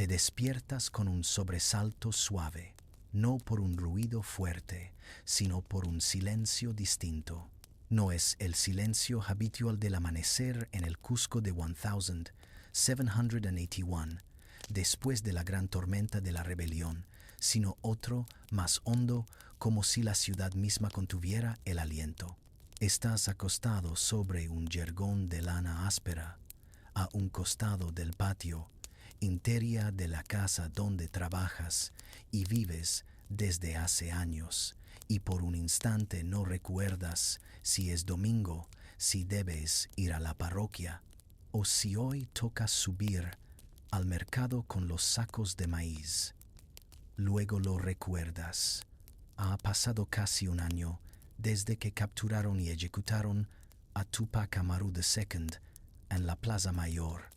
Te despiertas con un sobresalto suave, no por un ruido fuerte, sino por un silencio distinto. No es el silencio habitual del amanecer en el Cusco de 1781, después de la gran tormenta de la rebelión, sino otro, más hondo, como si la ciudad misma contuviera el aliento. Estás acostado sobre un jergón de lana áspera, a un costado del patio, interior de la casa donde trabajas y vives desde hace años, y por un instante no recuerdas si es domingo, si debes ir a la parroquia, o si hoy toca subir al mercado con los sacos de maíz. Luego lo recuerdas. Ha pasado casi un año desde que capturaron y ejecutaron a Tupac Amaru II en la Plaza Mayor,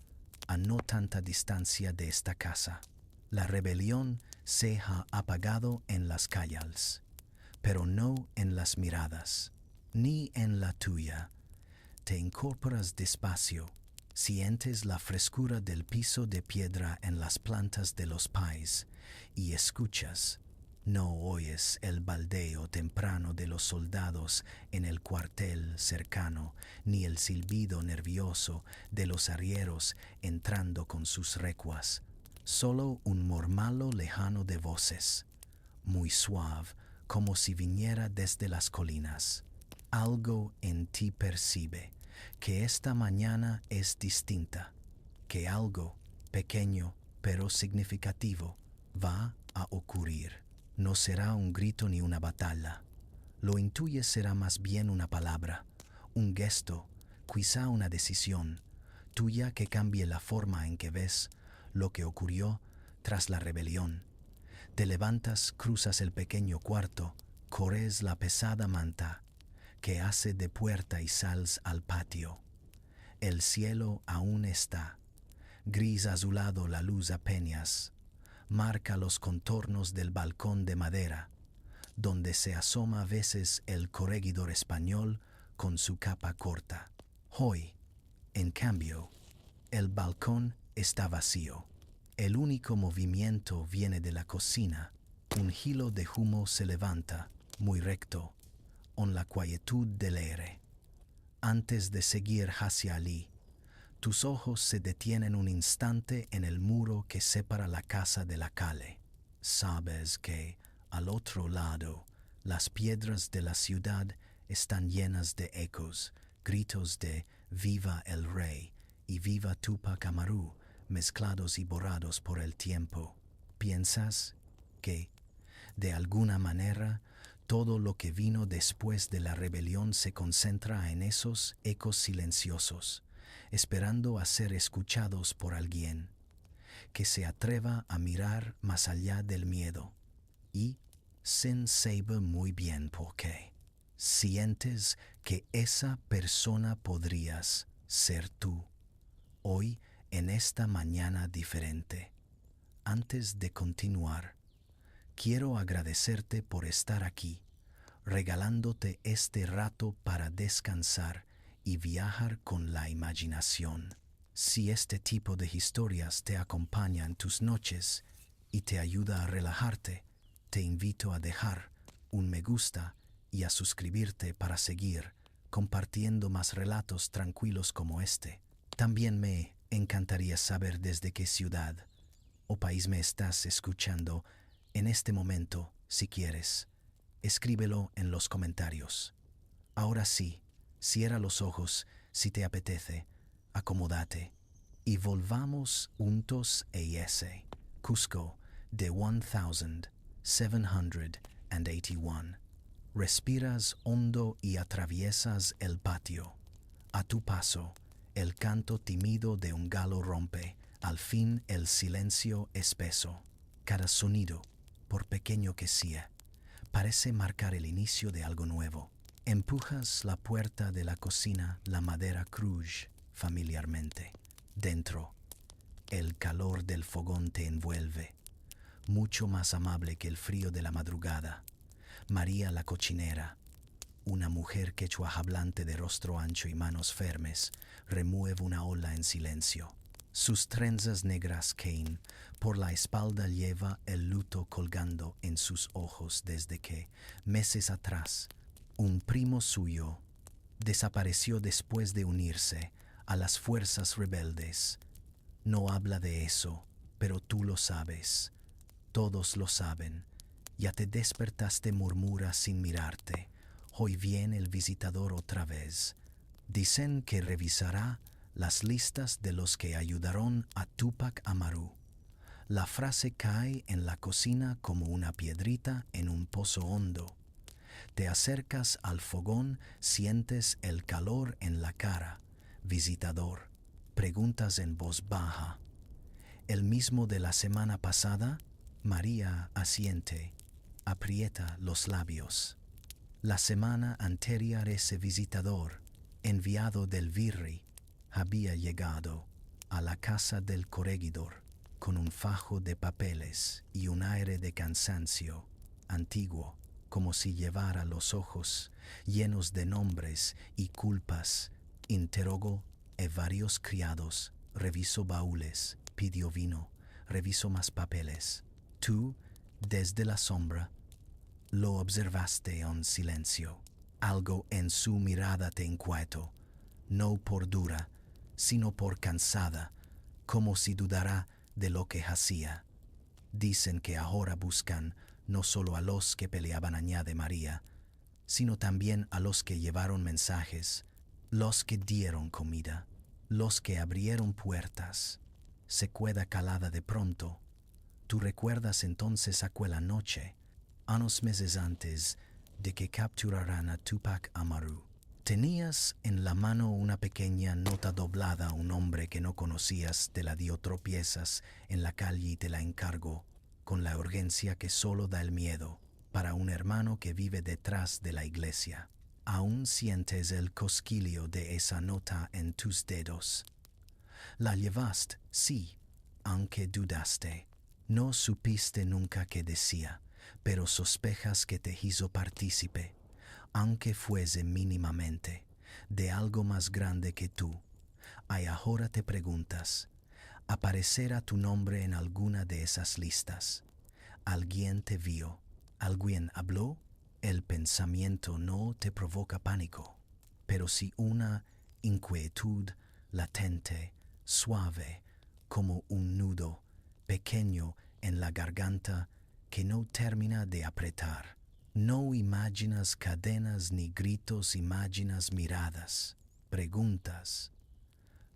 a no tanta distancia de esta casa. La rebelión se ha apagado en las calles, pero no en las miradas, ni en la tuya. Te incorporas despacio, sientes la frescura del piso de piedra en las plantas de los pais y escuchas. No oyes el baldeo temprano de los soldados en el cuartel cercano, ni el silbido nervioso de los arrieros entrando con sus recuas. Solo un murmullo lejano de voces, muy suave, como si viniera desde las colinas. Algo en ti percibe que esta mañana es distinta, que algo, pequeño pero significativo, va a ocurrir. No será un grito ni una batalla. Lo intuyes será más bien una palabra, un gesto, quizá una decisión, tuya que cambie la forma en que ves lo que ocurrió tras la rebelión. Te levantas, cruzas el pequeño cuarto, corres la pesada manta que hace de puerta y sales al patio. El cielo aún está, gris azulado la luz apenas, marca los contornos del balcón de madera, donde se asoma a veces el corregidor español con su capa corta. Hoy, en cambio, el balcón está vacío. El único movimiento viene de la cocina. Un hilo de humo se levanta, muy recto, con la quietud del aire. Antes de seguir hacia allí, tus ojos se detienen un instante en el muro que separa la casa de la calle. Sabes que, al otro lado, las piedras de la ciudad están llenas de ecos, gritos de «Viva el Rey» y «Viva Tupac Amaru», mezclados y borrados por el tiempo. Piensas que, de alguna manera, todo lo que vino después de la rebelión se concentra en esos ecos silenciosos, esperando a ser escuchados por alguien que se atreva a mirar más allá del miedo. Y, sin saber muy bien por qué, sientes que esa persona podrías ser tú, hoy en esta mañana diferente. Antes de continuar, quiero agradecerte por estar aquí, regalándote este rato para descansar y viajar con la imaginación. Si este tipo de historias te acompaña en tus noches y te ayuda a relajarte, te invito a dejar un me gusta y a suscribirte para seguir compartiendo más relatos tranquilos como este. También me encantaría saber desde qué ciudad o país me estás escuchando en este momento, si quieres. Escríbelo en los comentarios. Ahora sí, cierra los ojos si te apetece, acomódate y volvamos juntos a ese Cusco de 1781. Respiras hondo y atraviesas el patio. A tu paso, el canto tímido de un gallo rompe, al fin el silencio espeso. Cada sonido, por pequeño que sea, parece marcar el inicio de algo nuevo. Empujas la puerta de la cocina, la madera cruje familiarmente. Dentro, el calor del fogón te envuelve, mucho más amable que el frío de la madrugada. María la cocinera, una mujer quechua hablante de rostro ancho y manos firmes, remueve una ola en silencio. Sus trenzas negras caen, por la espalda lleva el luto colgando en sus ojos desde que, meses atrás, un primo suyo desapareció después de unirse a las fuerzas rebeldes. No habla de eso, pero tú lo sabes. Todos lo saben. Ya te despertaste, murmura sin mirarte. Hoy viene el visitador otra vez. Dicen que revisará las listas de los que ayudaron a Túpac Amaru. La frase cae en la cocina como una piedrita en un pozo hondo. Te acercas al fogón, sientes el calor en la cara. Visitador, preguntas en voz baja. ¿El mismo de la semana pasada? María asiente, aprieta los labios. La semana anterior ese visitador, enviado del virrey, había llegado a la casa del corregidor con un fajo de papeles y un aire de cansancio antiguo, como si llevara los ojos llenos de nombres y culpas. Interrogó a varios criados, revisó baúles, pidió vino, revisó más papeles. Tú, desde la sombra, lo observaste en silencio. Algo en su mirada te inquietó, no por dura, sino por cansada, como si dudara de lo que hacía. Dicen que ahora buscan no solo a los que peleaban, añade María, sino también a los que llevaron mensajes, los que dieron comida, los que abrieron puertas. Se queda calada de pronto. ¿Tú recuerdas entonces aquella noche, unos meses antes de que capturaran a Túpac Amaru? Tenías en la mano una pequeña nota doblada a un hombre que no conocías, te la dio tropiezas en la calle y te la encargó, con la urgencia que solo da el miedo, para un hermano que vive detrás de la iglesia. Aún sientes el cosquilleo de esa nota en tus dedos. La llevaste, sí, aunque dudaste. No supiste nunca qué decía, pero sospechas que te hizo partícipe, aunque fuese mínimamente, de algo más grande que tú. Y ahora te preguntas, ¿aparecerá tu nombre en alguna de esas listas? ¿Alguien te vio? ¿Alguien habló? El pensamiento no te provoca pánico, pero sí una inquietud latente, suave, como un nudo pequeño en la garganta que no termina de apretar. No imaginas cadenas ni gritos, imaginas miradas, preguntas,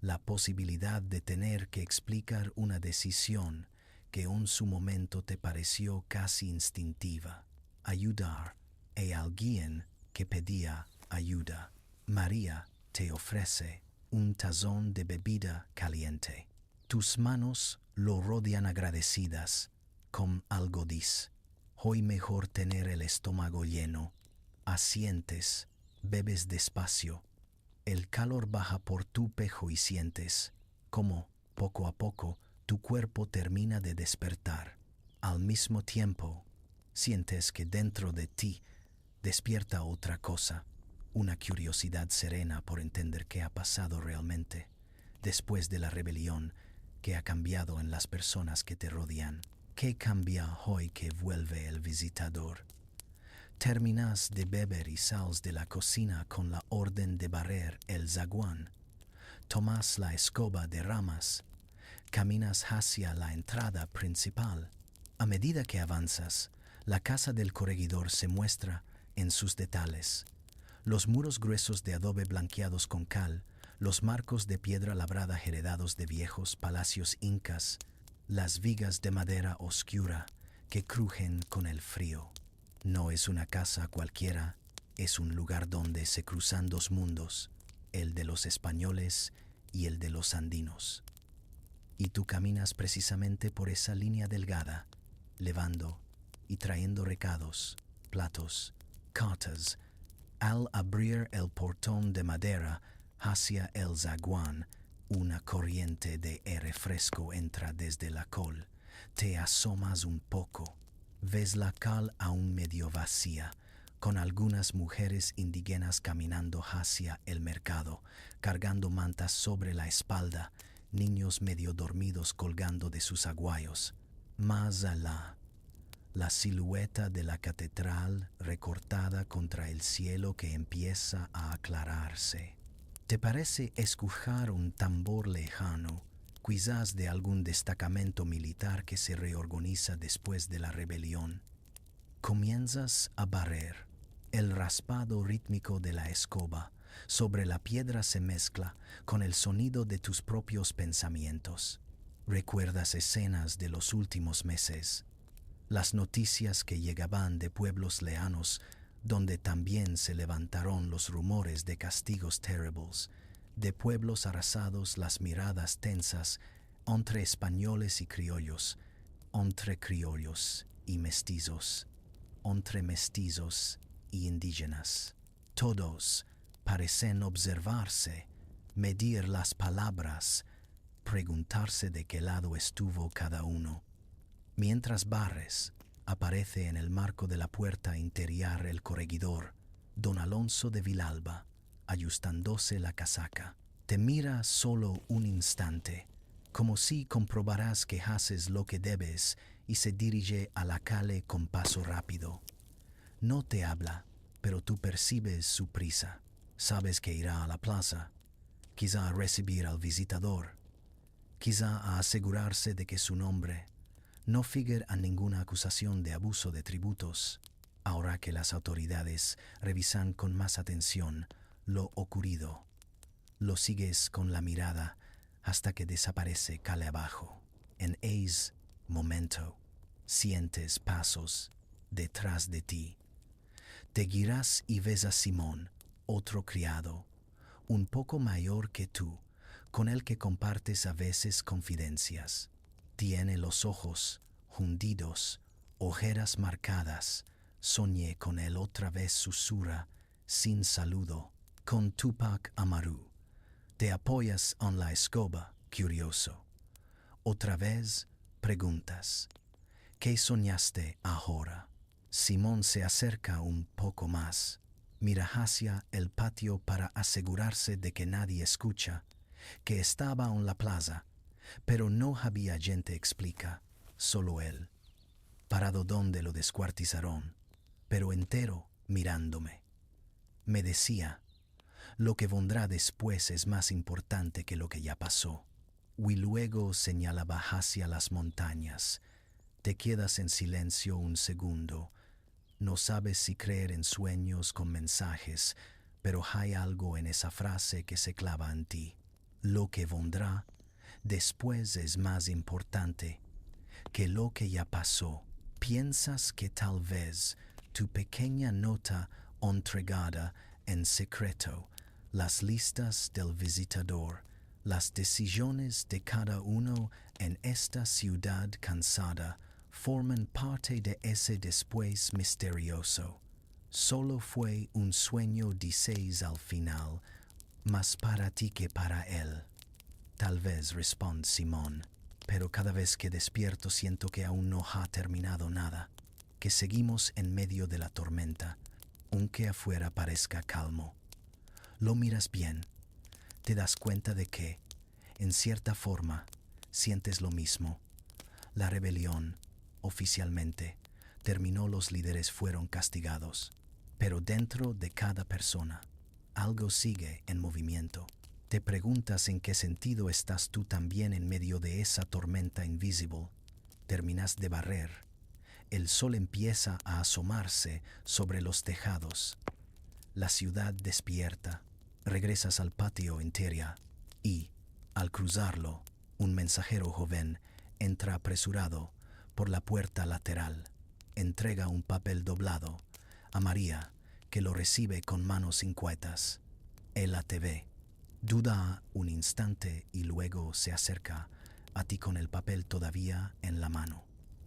la posibilidad de tener que explicar una decisión que en su momento te pareció casi instintiva. Ayudar a alguien que pedía ayuda. María te ofrece un tazón de bebida caliente. Tus manos lo rodean agradecidas, con algo dice. Hoy mejor tener el estómago lleno. Asientes, bebes despacio. El calor baja por tu pecho y sientes como, poco a poco, tu cuerpo termina de despertar. Al mismo tiempo, sientes que dentro de ti despierta otra cosa, una curiosidad serena por entender qué ha pasado realmente después de la rebelión que ha cambiado en las personas que te rodean. ¿Qué cambia hoy que vuelve el visitador? Terminas de beber y sales de la cocina con la orden de barrer el zaguán. Tomas la escoba de ramas. Caminas hacia la entrada principal. A medida que avanzas, la casa del corregidor se muestra en sus detalles. Los muros gruesos de adobe blanqueados con cal, los marcos de piedra labrada heredados de viejos palacios incas, las vigas de madera oscura que crujen con el frío. No es una casa cualquiera, es un lugar donde se cruzan dos mundos, el de los españoles y el de los andinos. Y tú caminas precisamente por esa línea delgada, levando y trayendo recados, platos, cartas. Al abrir el portón de madera hacia el zaguán, una corriente de aire fresco entra desde la col. Te asomas un poco. Ves la cal aún medio vacía, con algunas mujeres indígenas caminando hacia el mercado, cargando mantas sobre la espalda niños medio dormidos colgando de sus aguayos. Más allá, la silueta de la catedral recortada contra el cielo que empieza a aclararse. Te parece escuchar un tambor lejano, quizás de algún destacamento militar que se reorganiza después de la rebelión. Comienzas a barrer. El raspado rítmico de la escoba sobre la piedra se mezcla con el sonido de tus propios pensamientos. Recuerdas escenas de los últimos meses, las noticias que llegaban de pueblos lejanos donde también se levantaron los rumores de castigos terribles, de pueblos arrasados, las miradas tensas entre españoles y criollos, entre criollos y mestizos, entre mestizos y indígenas. Todos parecen observarse, medir las palabras, preguntarse de qué lado estuvo cada uno. Mientras barres, aparece en el marco de la puerta interior el corregidor, don Alonso de Vilalba, ajustándose la casaca. Te mira solo un instante, como si comprobarás que haces lo que debes, y se dirige a la calle con paso rápido. No te habla, pero tú percibes su prisa. Sabes que irá a la plaza, quizá a recibir al visitador, quizá a asegurarse de que su nombre no figure a ninguna acusación de abuso de tributos, ahora que las autoridades revisan con más atención lo ocurrido. Lo sigues con la mirada hasta que desaparece calle abajo. En ese momento, sientes pasos detrás de ti. Te giras y ves a Simón, otro criado, un poco mayor que tú, con el que compartes a veces confidencias. Tiene los ojos hundidos, ojeras marcadas. Soñé con él otra vez, susurra, sin saludo, con Tupac Amaru. Te apoyas en la escoba, curioso. Otra vez preguntas, ¿qué soñaste ahora? Simón se acerca un poco más, mira hacia el patio para asegurarse de que nadie escucha, que estaba en la plaza, pero no había gente, explica, solo él, parado donde lo descuartizaron, pero entero mirándome. Me decía, lo que vendrá después es más importante que lo que ya pasó. Y luego señalaba hacia las montañas. Te quedas en silencio un segundo. No sabes si creer en sueños con mensajes, pero hay algo en esa frase que se clava en ti. Lo que vendrá después es más importante que lo que ya pasó. Piensas que tal vez tu pequeña nota entregada en secreto, las listas del visitador, las decisiones de cada uno en esta ciudad cansada, forman parte de ese después misterioso. Solo fue un sueño, dices al final, más para ti que para él. Tal vez, responde Simón, pero cada vez que despierto siento que aún no ha terminado nada, que seguimos en medio de la tormenta, aunque afuera parezca calmo. Lo miras bien, te das cuenta de que, en cierta forma, sientes lo mismo. La rebelión, oficialmente, terminó, los líderes fueron castigados, pero dentro de cada persona, algo sigue en movimiento. Te preguntas en qué sentido estás tú también en medio de esa tormenta invisible. Terminas de barrer. El sol empieza a asomarse sobre los tejados. La ciudad despierta. Regresas al patio interior y, al cruzarlo, un mensajero joven entra apresurado por la puerta lateral. Entrega un papel doblado a María, que lo recibe con manos inquietas. Ella te ve. Duda un instante y luego se acerca a ti con el papel todavía en la mano.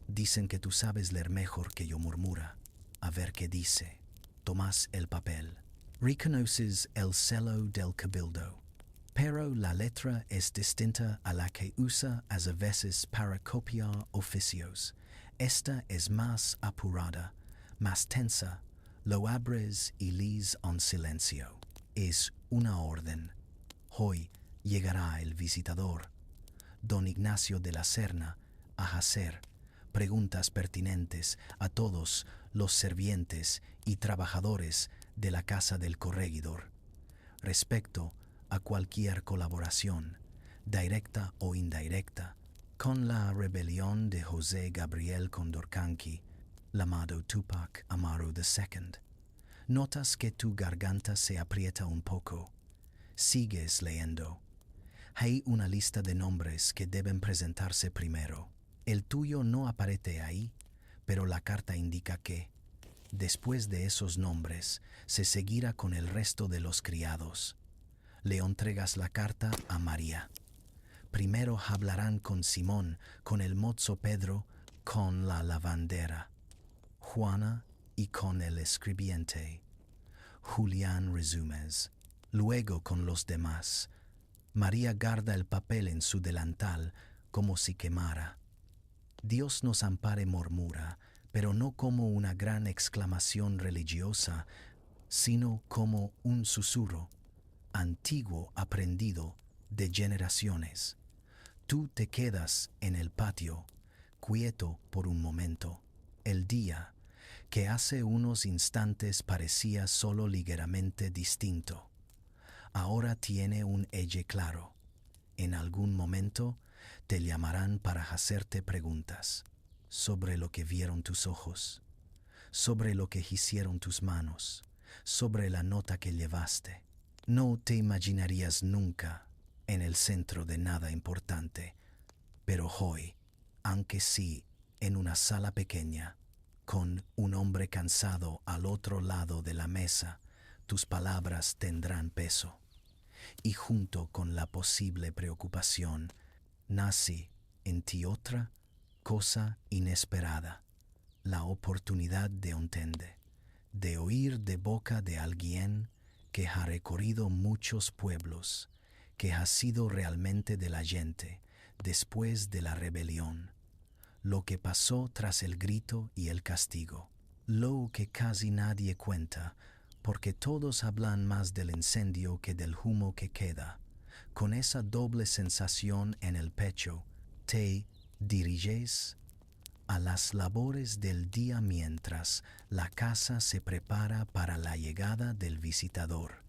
Dicen que tú sabes leer mejor que yo, murmura. A ver qué dice. Tomas el papel. Reconoces el sello del cabildo, pero la letra es distinta a la que usa a veces para copiar oficios. Esta es más apurada, más tensa. Lo abres y lees en silencio. Es una orden. Hoy llegará el visitador. don Ignacio de la Serna, a hacer preguntas pertinentes a todos los servientes y trabajadores de la casa del corregidor, respecto a cualquier colaboración, directa o indirecta, con la rebelión de José Gabriel Condorcanqui, llamado Tupac Amaru II. Notas que tu garganta se aprieta un poco. Sigues leyendo. Hay una lista de nombres que deben presentarse primero. El tuyo no aparece ahí, pero la carta indica que, después de esos nombres, se seguirá con el resto de los criados. Le entregas la carta a María. Primero hablarán con Simón, con el mozo Pedro, con la lavandera, Juana y con el escribiente. Julián resumes. Luego con los demás. María guarda el papel en su delantal como si quemara. Dios nos ampare murmura, pero no como una gran exclamación religiosa, sino como un susurro, antiguo aprendido de generaciones. Tú te quedas en el patio, quieto por un momento. El día, que hace unos instantes parecía solo ligeramente distinto, ahora tiene un eje claro. En algún momento te llamarán para hacerte preguntas sobre lo que vieron tus ojos, sobre lo que hicieron tus manos, sobre la nota que llevaste. No te imaginarías nunca en el centro de nada importante, pero hoy, aunque sí en una sala pequeña, con un hombre cansado al otro lado de la mesa, tus palabras tendrán peso. Y junto con la posible preocupación, nace en ti otra cosa inesperada, la oportunidad de entender, de oír de boca de alguien que ha recorrido muchos pueblos, que ha sido realmente de la gente después de la rebelión, lo que pasó tras el grito y el castigo, lo que casi nadie cuenta, porque todos hablan más del incendio que del humo que queda. Con esa doble sensación en el pecho, te diriges a las labores del día mientras la casa se prepara para la llegada del visitador.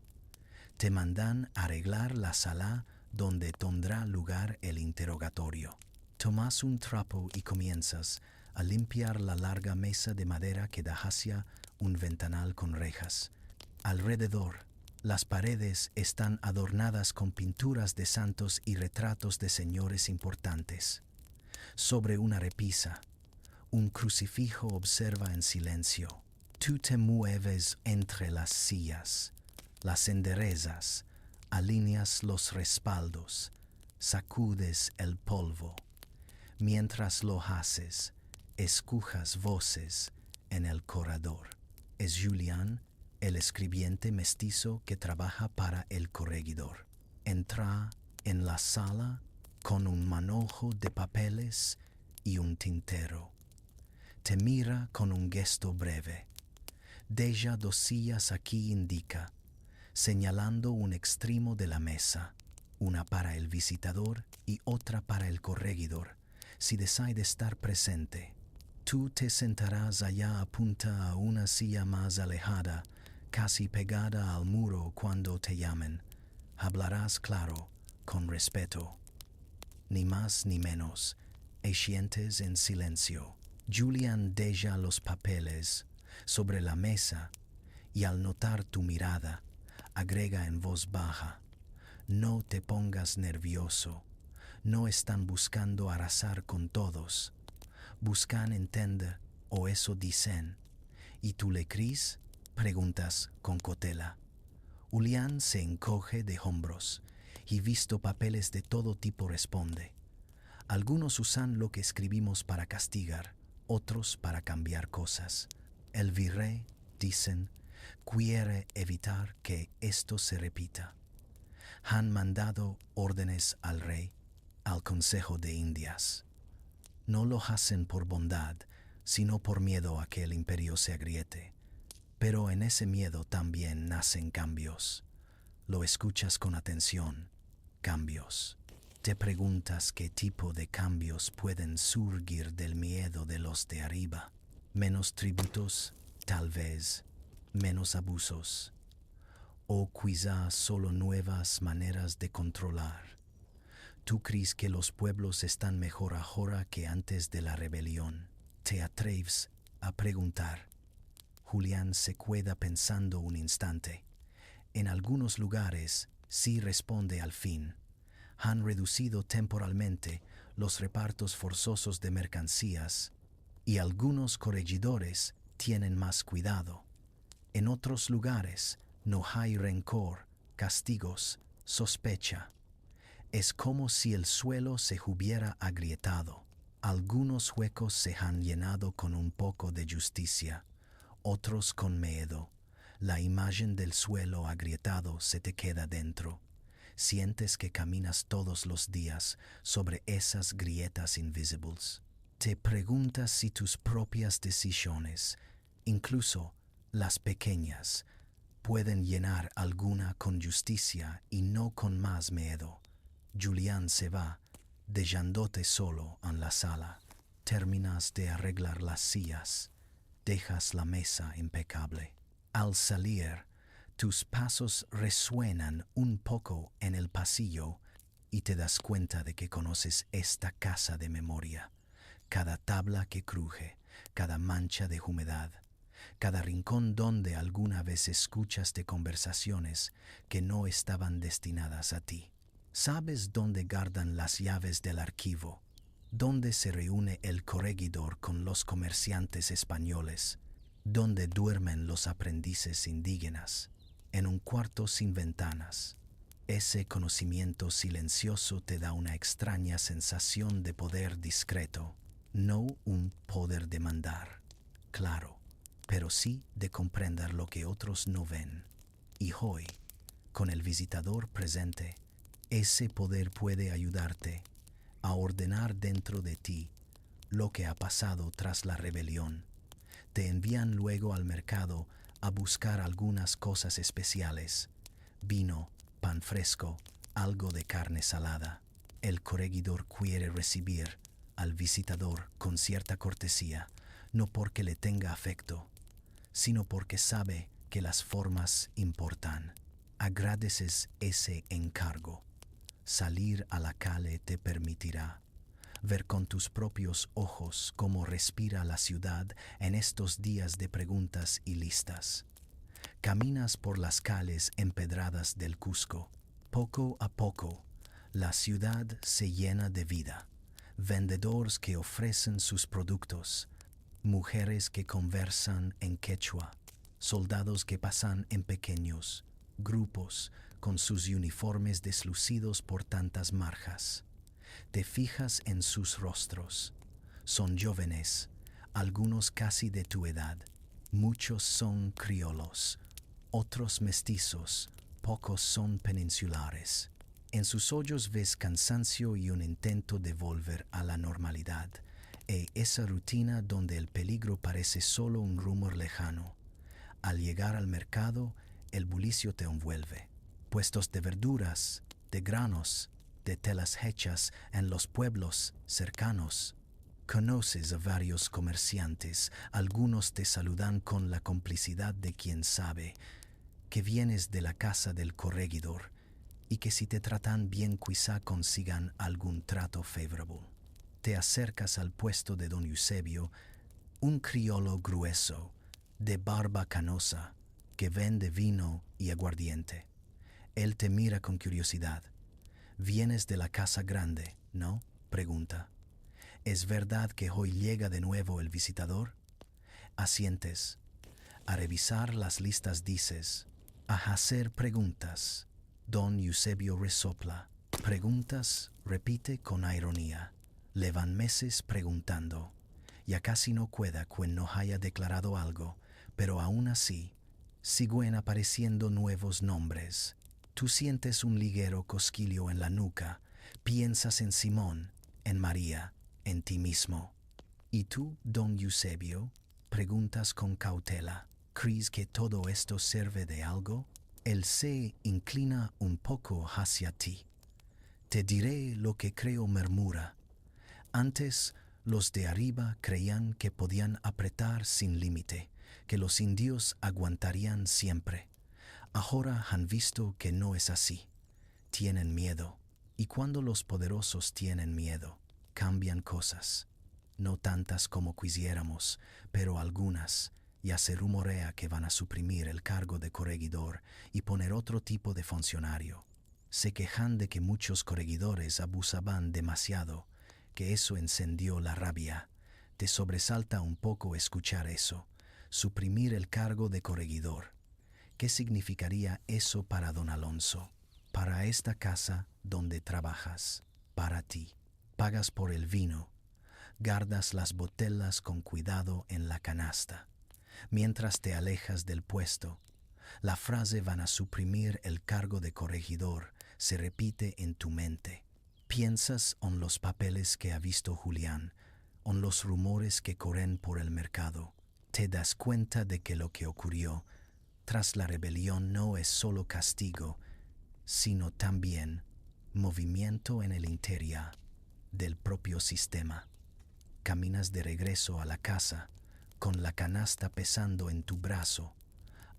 Te mandan arreglar la sala donde tendrá lugar el interrogatorio. Tomas un trapo y comienzas a limpiar la larga mesa de madera que da hacia un ventanal con rejas. Alrededor, las paredes están adornadas con pinturas de santos y retratos de señores importantes. Sobre una repisa, un crucifijo observa en silencio. Tú te mueves entre las sillas, las enderezas, alineas los respaldos, sacudes el polvo. Mientras lo haces, escuchas voces en el corredor. Es Julián, el escribiente mestizo que trabaja para el corregidor. Entra en la sala con un manojo de papeles y un tintero. Te mira con un gesto breve. Deja 2 sillas aquí, indica, señalando un extremo de la mesa, una para el visitador y otra para el corregidor, si decide estar presente. Tú te sentarás allá apunta a una silla más alejada, casi pegada al muro cuando te llamen. Hablarás claro, con respeto. Ni más ni menos, y sientes en silencio. Julián deja los papeles sobre la mesa y al notar tu mirada, agrega en voz baja: no te pongas nervioso, no están buscando arrasar con todos, buscan entender, o eso dicen. ¿Y tú le crees?, preguntas con cautela. Julián se encoge de hombros y visto papeles de todo tipo responde: algunos usan lo que escribimos para castigar, otros para cambiar cosas. El virrey, dicen, quiere evitar que esto se repita. Han mandado órdenes al rey, al Consejo de Indias. No lo hacen por bondad, sino por miedo a que el imperio se agriete. Pero en ese miedo también nacen cambios. Lo escuchas con atención. Cambios. Te preguntas qué tipo de cambios pueden surgir del miedo de los de arriba. Menos tributos, tal vez, menos abusos, o quizá solo nuevas maneras de controlar. ¿Tú crees que los pueblos están mejor ahora que antes de la rebelión? ¿Te atreves a preguntar? Julián se queda pensando un instante. En algunos lugares sí responde al fin. Han reducido temporalmente los repartos forzosos de mercancías y algunos corregidores tienen más cuidado. En otros lugares no hay rencor, castigos, sospecha. Es como si el suelo se hubiera agrietado. Algunos huecos se han llenado con un poco de justicia, otros con miedo. La imagen del suelo agrietado se te queda dentro. Sientes que caminas todos los días sobre esas grietas invisibles. Te preguntas si tus propias decisiones, incluso las pequeñas, pueden llenar alguna con justicia y no con más miedo. Julián se va, dejándote solo en la sala. Terminas de arreglar las sillas. Dejas la mesa impecable. Al salir, tus pasos resuenan un poco en el pasillo y te das cuenta de que conoces esta casa de memoria. Cada tabla que cruje, cada mancha de humedad, cada rincón donde alguna vez escuchaste conversaciones que no estaban destinadas a ti. Sabes dónde guardan las llaves del archivo, dónde se reúne el corregidor con los comerciantes españoles, dónde duermen los aprendices indígenas, en un cuarto sin ventanas. Ese conocimiento silencioso te da una extraña sensación de poder discreto, no un poder de mandar, claro, pero sí de comprender lo que otros no ven. Y hoy, con el visitador presente, ese poder puede ayudarte a ordenar dentro de ti lo que ha pasado tras la rebelión. Te envían luego al mercado a buscar algunas cosas especiales: vino, pan fresco, algo de carne salada. El corregidor quiere recibir al visitador con cierta cortesía, no porque le tenga afecto, sino porque sabe que las formas importan. Agradeces ese encargo. Salir a la calle te permitirá ver con tus propios ojos cómo respira la ciudad en estos días de preguntas y listas. Caminas por las calles empedradas del Cusco. Poco a poco, la ciudad se llena de vida. Vendedores que ofrecen sus productos, mujeres que conversan en quechua, soldados que pasan en pequeños grupos con sus uniformes deslucidos por tantas marjas. Te fijas en sus rostros. Son jóvenes, algunos casi de tu edad. Muchos son criollos, otros mestizos, pocos son peninsulares. En sus ojos ves cansancio y un intento de volver a la normalidad, esa rutina donde el peligro parece solo un rumor lejano. Al llegar al mercado, el bullicio te envuelve. Puestos de verduras, de granos, de telas hechas en los pueblos cercanos. Conoces a varios comerciantes, algunos te saludan con la complicidad de quien sabe que vienes de la casa del corregidor y que si te tratan bien quizá consigan algún trato favorable. Te acercas al puesto de don Eusebio, un criollo grueso, de barba canosa, que vende vino y aguardiente. Él te mira con curiosidad. «Vienes de la casa grande, ¿no?», pregunta. «¿Es verdad que hoy llega de nuevo el visitador?». Asientes. A revisar las listas dices. A hacer preguntas. Don Eusebio resopla. Preguntas, repite con ironía. Le van meses preguntando. Ya casi no queda quien no haya declarado algo, pero aún así, siguen apareciendo nuevos nombres. Tú sientes un ligero cosquilleo en la nuca, piensas en Simón, en María, en ti mismo. ¿Y tú, don Eusebio?, preguntas con cautela. ¿Crees que todo esto sirve de algo? Él se inclina un poco hacia ti. Te diré lo que creo, murmura. Antes, los de arriba creían que podían apretar sin límite, que los indios aguantarían siempre. Ahora han visto que no es así. Tienen miedo. Y cuando los poderosos tienen miedo, cambian cosas. No tantas como quisiéramos, pero algunas. Ya se rumorea que van a suprimir el cargo de corregidor y poner otro tipo de funcionario. Se quejan de que muchos corregidores abusaban demasiado, que eso encendió la rabia. Te sobresalta un poco escuchar eso. Suprimir el cargo de corregidor. ¿Qué significaría eso para don Alonso? Para esta casa donde trabajas, para ti. Pagas por el vino, guardas las botellas con cuidado en la canasta. Mientras te alejas del puesto, la frase van a suprimir el cargo de corregidor se repite en tu mente. Piensas en los papeles que ha visto Julián, en los rumores que corren por el mercado. Te das cuenta de que lo que ocurrió tras la rebelión no es solo castigo, sino también movimiento en el interior del propio sistema. Caminas de regreso a la casa, con la canasta pesando en tu brazo.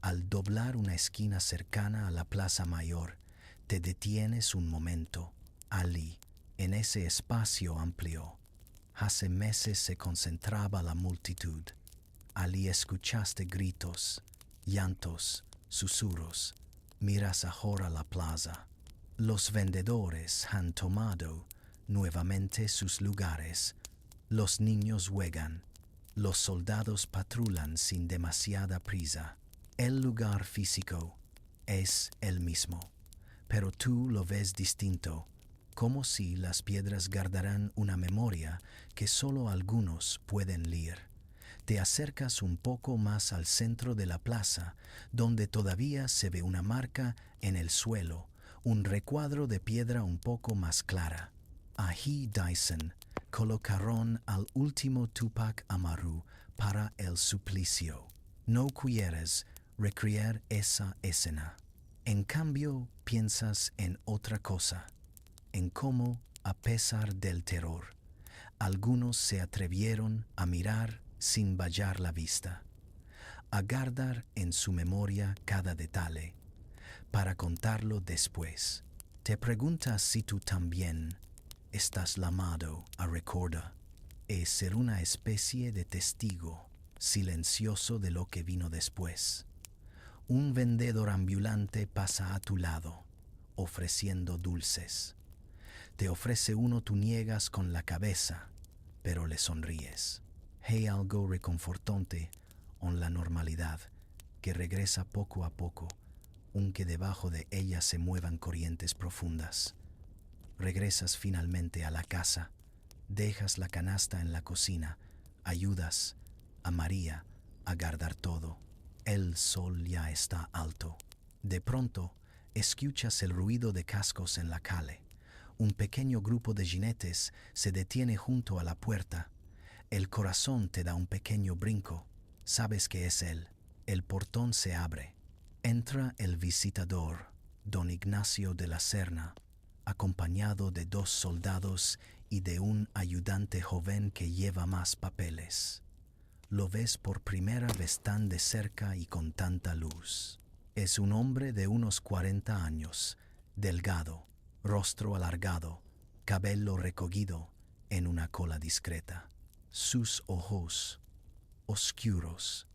Al doblar una esquina cercana a la Plaza Mayor, te detienes un momento. Allí, en ese espacio amplio, hace meses se concentraba la multitud. Allí escuchaste gritos, llantos, susurros. Miras ahora la plaza. Los vendedores han tomado nuevamente sus lugares. Los niños juegan. Los soldados patrulan sin demasiada prisa. El lugar físico es el mismo, pero tú lo ves distinto, como si las piedras guardaran una memoria que solo algunos pueden leer. Te acercas un poco más al centro de la plaza, donde todavía se ve una marca en el suelo, un recuadro de piedra un poco más clara. Allí Dyson colocaron al último Tupac Amaru para el suplicio. No quieres recrear esa escena. En cambio, piensas en otra cosa, en cómo, a pesar del terror, algunos se atrevieron a mirar sin bajar la vista, a guardar en su memoria cada detalle, para contarlo después. Te preguntas si tú también estás llamado a recordar, es ser una especie de testigo silencioso de lo que vino después. Un vendedor ambulante pasa a tu lado, ofreciendo dulces. Te ofrece uno, tú niegas con la cabeza, pero le sonríes. Hay algo reconfortante en la normalidad, que regresa poco a poco, aunque debajo de ella se muevan corrientes profundas. Regresas finalmente a la casa, dejas la canasta en la cocina, ayudas a María a guardar todo. El sol ya está alto. De pronto, escuchas el ruido de cascos en la calle. Un pequeño grupo de jinetes se detiene junto a la puerta. El corazón te da un pequeño brinco. Sabes que es él. El portón se abre. Entra el visitador, don Ignacio de la Serna, acompañado de 2 soldados y de un ayudante joven que lleva más papeles. Lo ves por primera vez tan de cerca y con tanta luz. Es un hombre de unos 40 años, delgado, rostro alargado, cabello recogido en una cola discreta. Sus ojos, oscuros,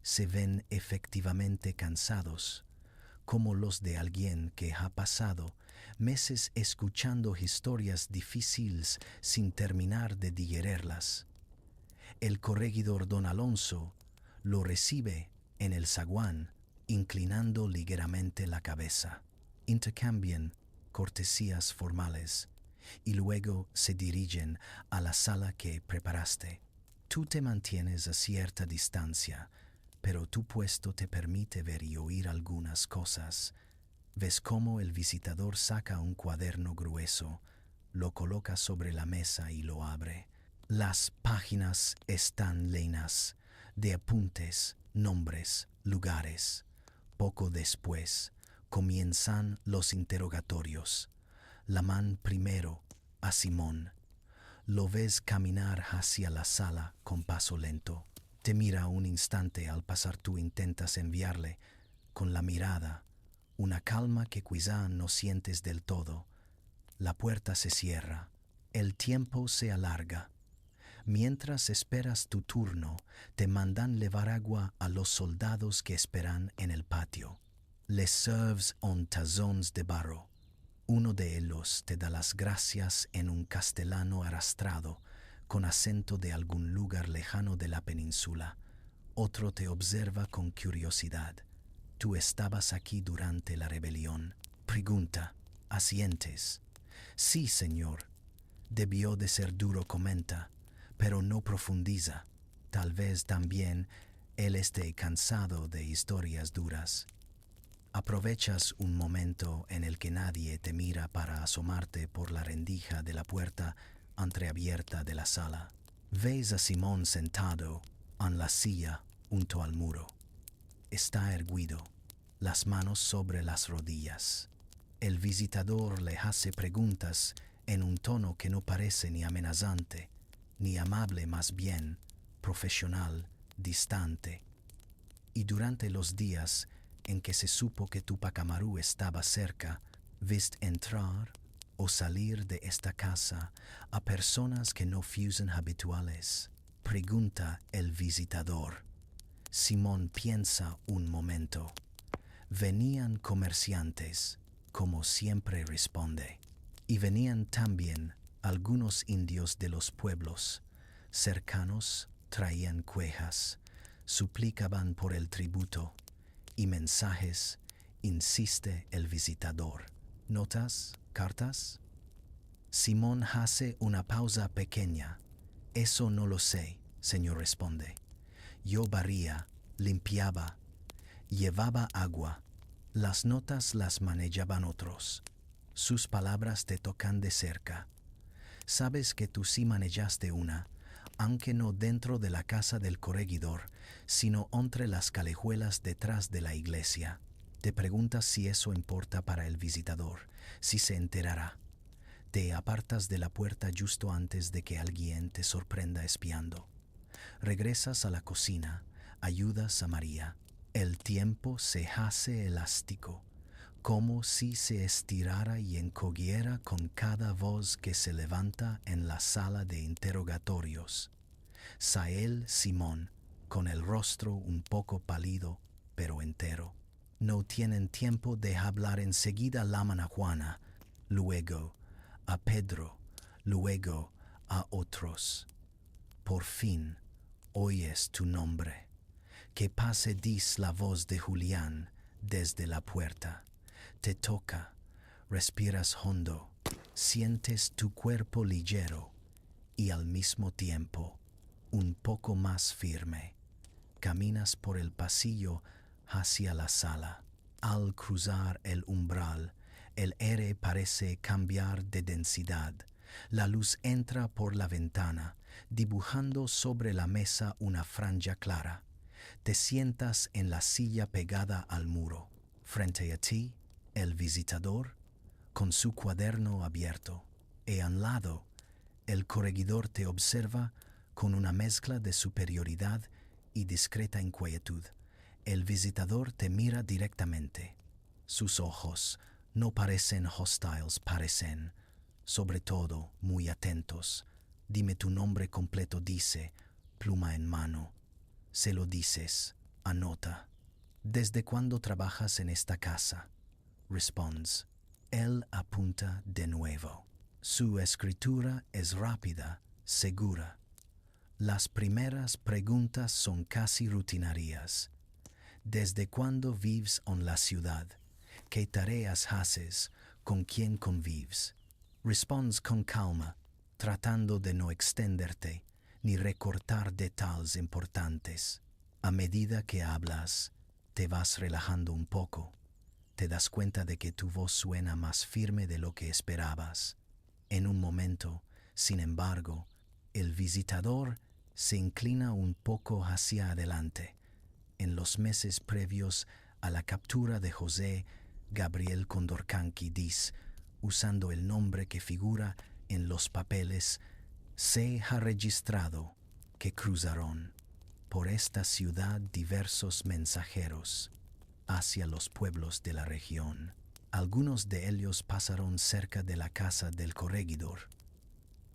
se ven efectivamente cansados, como los de alguien que ha pasado meses escuchando historias difíciles sin terminar de digerirlas. El corregidor don Alonso lo recibe en el zaguán, inclinando ligeramente la cabeza. Intercambian cortesías formales y luego se dirigen a la sala que preparaste. Tú te mantienes a cierta distancia, pero tu puesto te permite ver y oír algunas cosas. Ves cómo el visitador saca un cuaderno grueso, lo coloca sobre la mesa y lo abre. Las páginas están llenas de apuntes, nombres, lugares. Poco después, comienzan los interrogatorios. la mano primero a Simón. Lo ves caminar hacia la sala con paso lento. Te mira un instante al pasar. Tú intentas enviarle con la mirada una calma que quizá no sientes del todo. La puerta se cierra. El tiempo se alarga. Mientras esperas tu turno, te mandan llevar agua a los soldados que esperan en el patio. Les serves en tazones de barro. Uno de ellos te da las gracias en un castellano arrastrado, con acento de algún lugar lejano de la península. Otro te observa con curiosidad. ¿Tú estabas aquí durante la rebelión? Pregunta. ¿Asientes? Sí, señor. Debió de ser duro, comenta, pero no profundiza. Tal vez también él esté cansado de historias duras. Aprovechas un momento en el que nadie te mira para asomarte por la rendija de la puerta entreabierta de la sala. Ves a Simón sentado en la silla junto al muro. Está erguido, las manos sobre las rodillas. El visitador le hace preguntas en un tono que no parece ni amenazante, ni amable, más bien profesional, distante. Y durante los días en que se supo que Túpac Amaru estaba cerca, viste entrar o salir de esta casa a personas que no fuesen habituales. Pregunta el visitador. Simón piensa un momento. Venían comerciantes, como siempre responde, y venían también algunos indios de los pueblos cercanos, traían quejas, suplicaban por el tributo y mensajes, insiste el visitador. ¿Notas? ¿Cartas? Simón hace una pausa pequeña. Eso no lo sé, señor, responde. Yo barría, limpiaba, llevaba agua. Las notas las manejaban otros. Sus palabras te tocan de cerca. Sabes que tú sí manejaste una, aunque no dentro de la casa del corregidor, sino entre las callejuelas detrás de la iglesia. Te preguntas si eso importa para el visitador, si se enterará. Te apartas de la puerta justo antes de que alguien te sorprenda espiando. Regresas a la cocina, ayudas a María. El tiempo se hace elástico, como si se estirara y encogiera con cada voz que se levanta en la sala de interrogatorios. Sael Simón, con el rostro un poco pálido, pero entero. No tienen tiempo de hablar. Enseguida llaman a Juana, luego a Pedro, luego a otros. Por fin oyes tu nombre. Que pase, dice la voz de Julián desde la puerta. Te toca, respiras hondo, sientes tu cuerpo ligero y al mismo tiempo un poco más firme. Caminas por el pasillo hacia la sala. Al cruzar el umbral, el aire parece cambiar de densidad. La luz entra por la ventana, dibujando sobre la mesa una franja clara. Te sientas en la silla pegada al muro. Frente a ti, el visitador, con su cuaderno abierto, y a un lado, el corregidor te observa con una mezcla de superioridad y discreta inquietud. El visitador te mira directamente. Sus ojos no parecen hostiles, parecen, sobre todo, muy atentos. Dime tu nombre completo, dice, pluma en mano. Se lo dices, anota. ¿Desde cuándo trabajas en esta casa? Responds. Él apunta de nuevo. Su escritura es rápida, segura. Las primeras preguntas son casi rutinarias. ¿Desde cuándo vives en la ciudad? ¿Qué tareas haces? ¿Con quién convives? Responds con calma, tratando de no extenderte ni recortar detalles importantes. A medida que hablas, te vas relajando un poco. Te das cuenta de que tu voz suena más firme de lo que esperabas. En un momento, sin embargo, el visitador se inclina un poco hacia adelante. En los meses previos a la captura de José Gabriel Condorcanqui, dice, usando el nombre que figura en los papeles, se ha registrado que cruzaron por esta ciudad diversos mensajeros hacia los pueblos de la región. Algunos de ellos pasaron cerca de la casa del corregidor.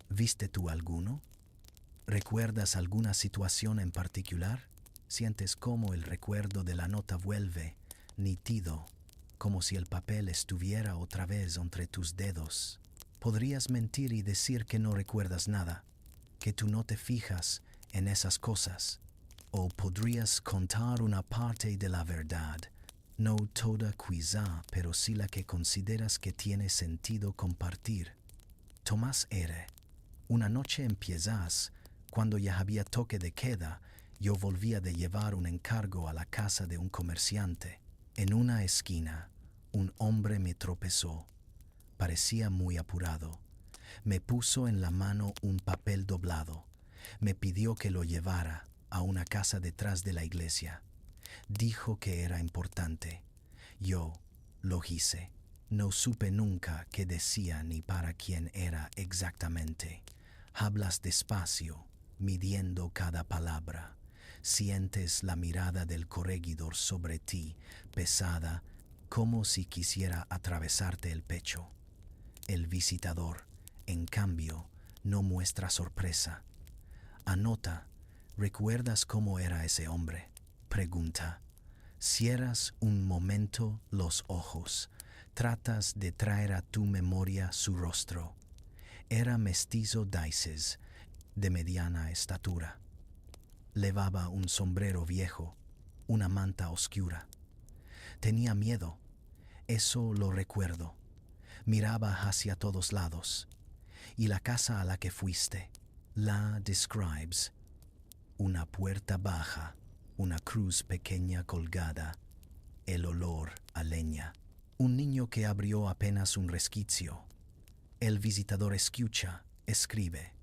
¿Viste tú alguno? ¿Recuerdas alguna situación en particular? Sientes cómo el recuerdo de la nota vuelve, nítido, como si el papel estuviera otra vez entre tus dedos. Podrías mentir y decir que no recuerdas nada, que tú no te fijas en esas cosas. O podrías contar una parte de la verdad, no toda quizá, pero sí la que consideras que tiene sentido compartir. Tomás R. Una noche empiezas, cuando ya había toque de queda, yo volvía de llevar un encargo a la casa de un comerciante. En una esquina, un hombre me tropezó. Parecía muy apurado. Me puso en la mano un papel doblado. Me pidió que lo llevara a una casa detrás de la iglesia. Dijo que era importante. Yo lo hice. No supe nunca qué decía ni para quién era exactamente. Hablas despacio, midiendo cada palabra. Sientes la mirada del corregidor sobre ti, pesada, como si quisiera atravesarte el pecho. El visitador, en cambio, no muestra sorpresa. Anota, ¿recuerdas cómo era ese hombre? Pregunta. Cierras un momento los ojos. Tratas de traer a tu memoria su rostro. Era mestizo Dices, de mediana estatura. Llevaba un sombrero viejo, una manta oscura. Tenía miedo, eso lo recuerdo. Miraba hacia todos lados. Y la casa a la que fuiste, la describes. Una puerta baja, una cruz pequeña colgada, el olor a leña. Un niño que abrió apenas un resquicio. El visitador escucha, escribe.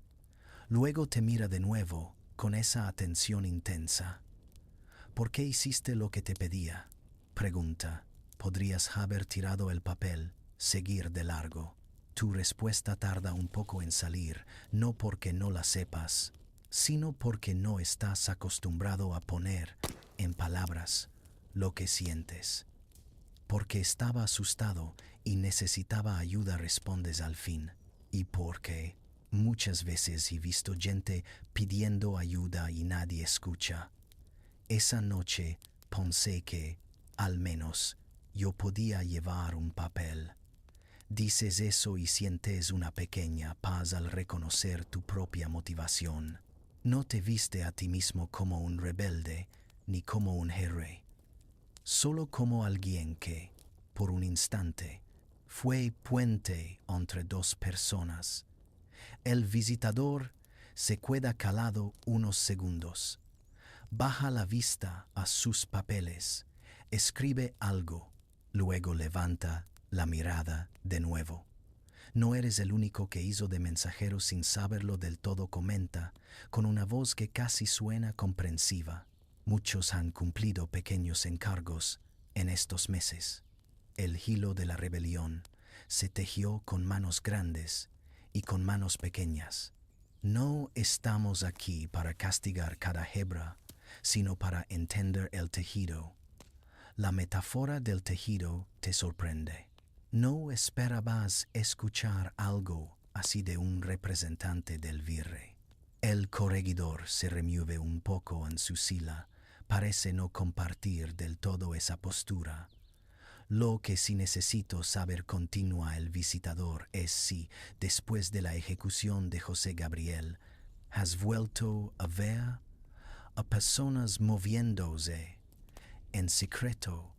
Luego te mira de nuevo con esa atención intensa. ¿Por qué hiciste lo que te pedía? Pregunta. Podrías haber tirado el papel, seguir de largo. Tu respuesta tarda un poco en salir, no porque no la sepas, sino porque no estás acostumbrado a poner en palabras lo que sientes. Porque estaba asustado y necesitaba ayuda, respondes al fin. Y porque muchas veces he visto gente pidiendo ayuda y nadie escucha. Esa noche pensé que, al menos, yo podía llevar un papel. Dices eso y sientes una pequeña paz al reconocer tu propia motivación. No te viste a ti mismo como un rebelde ni como un héroe, solo como alguien que, por un instante, fue puente entre dos personas. El visitador se queda calado unos segundos. Baja la vista a sus papeles, escribe algo, luego levanta la mirada de nuevo. No eres el único que hizo de mensajero sin saberlo del todo, comenta, con una voz que casi suena comprensiva. Muchos han cumplido pequeños encargos en estos meses. El hilo de la rebelión se tejió con manos grandes y con manos pequeñas. No estamos aquí para castigar cada hebra, sino para entender el tejido. La metáfora del tejido te sorprende. No esperabas escuchar algo así de un representante del virrey. El corregidor se remueve un poco en su silla, parece no compartir del todo esa postura. Lo que sí necesito saber, continúa el visitador, es si, después de la ejecución de José Gabriel, has vuelto a ver a personas moviéndose en secreto,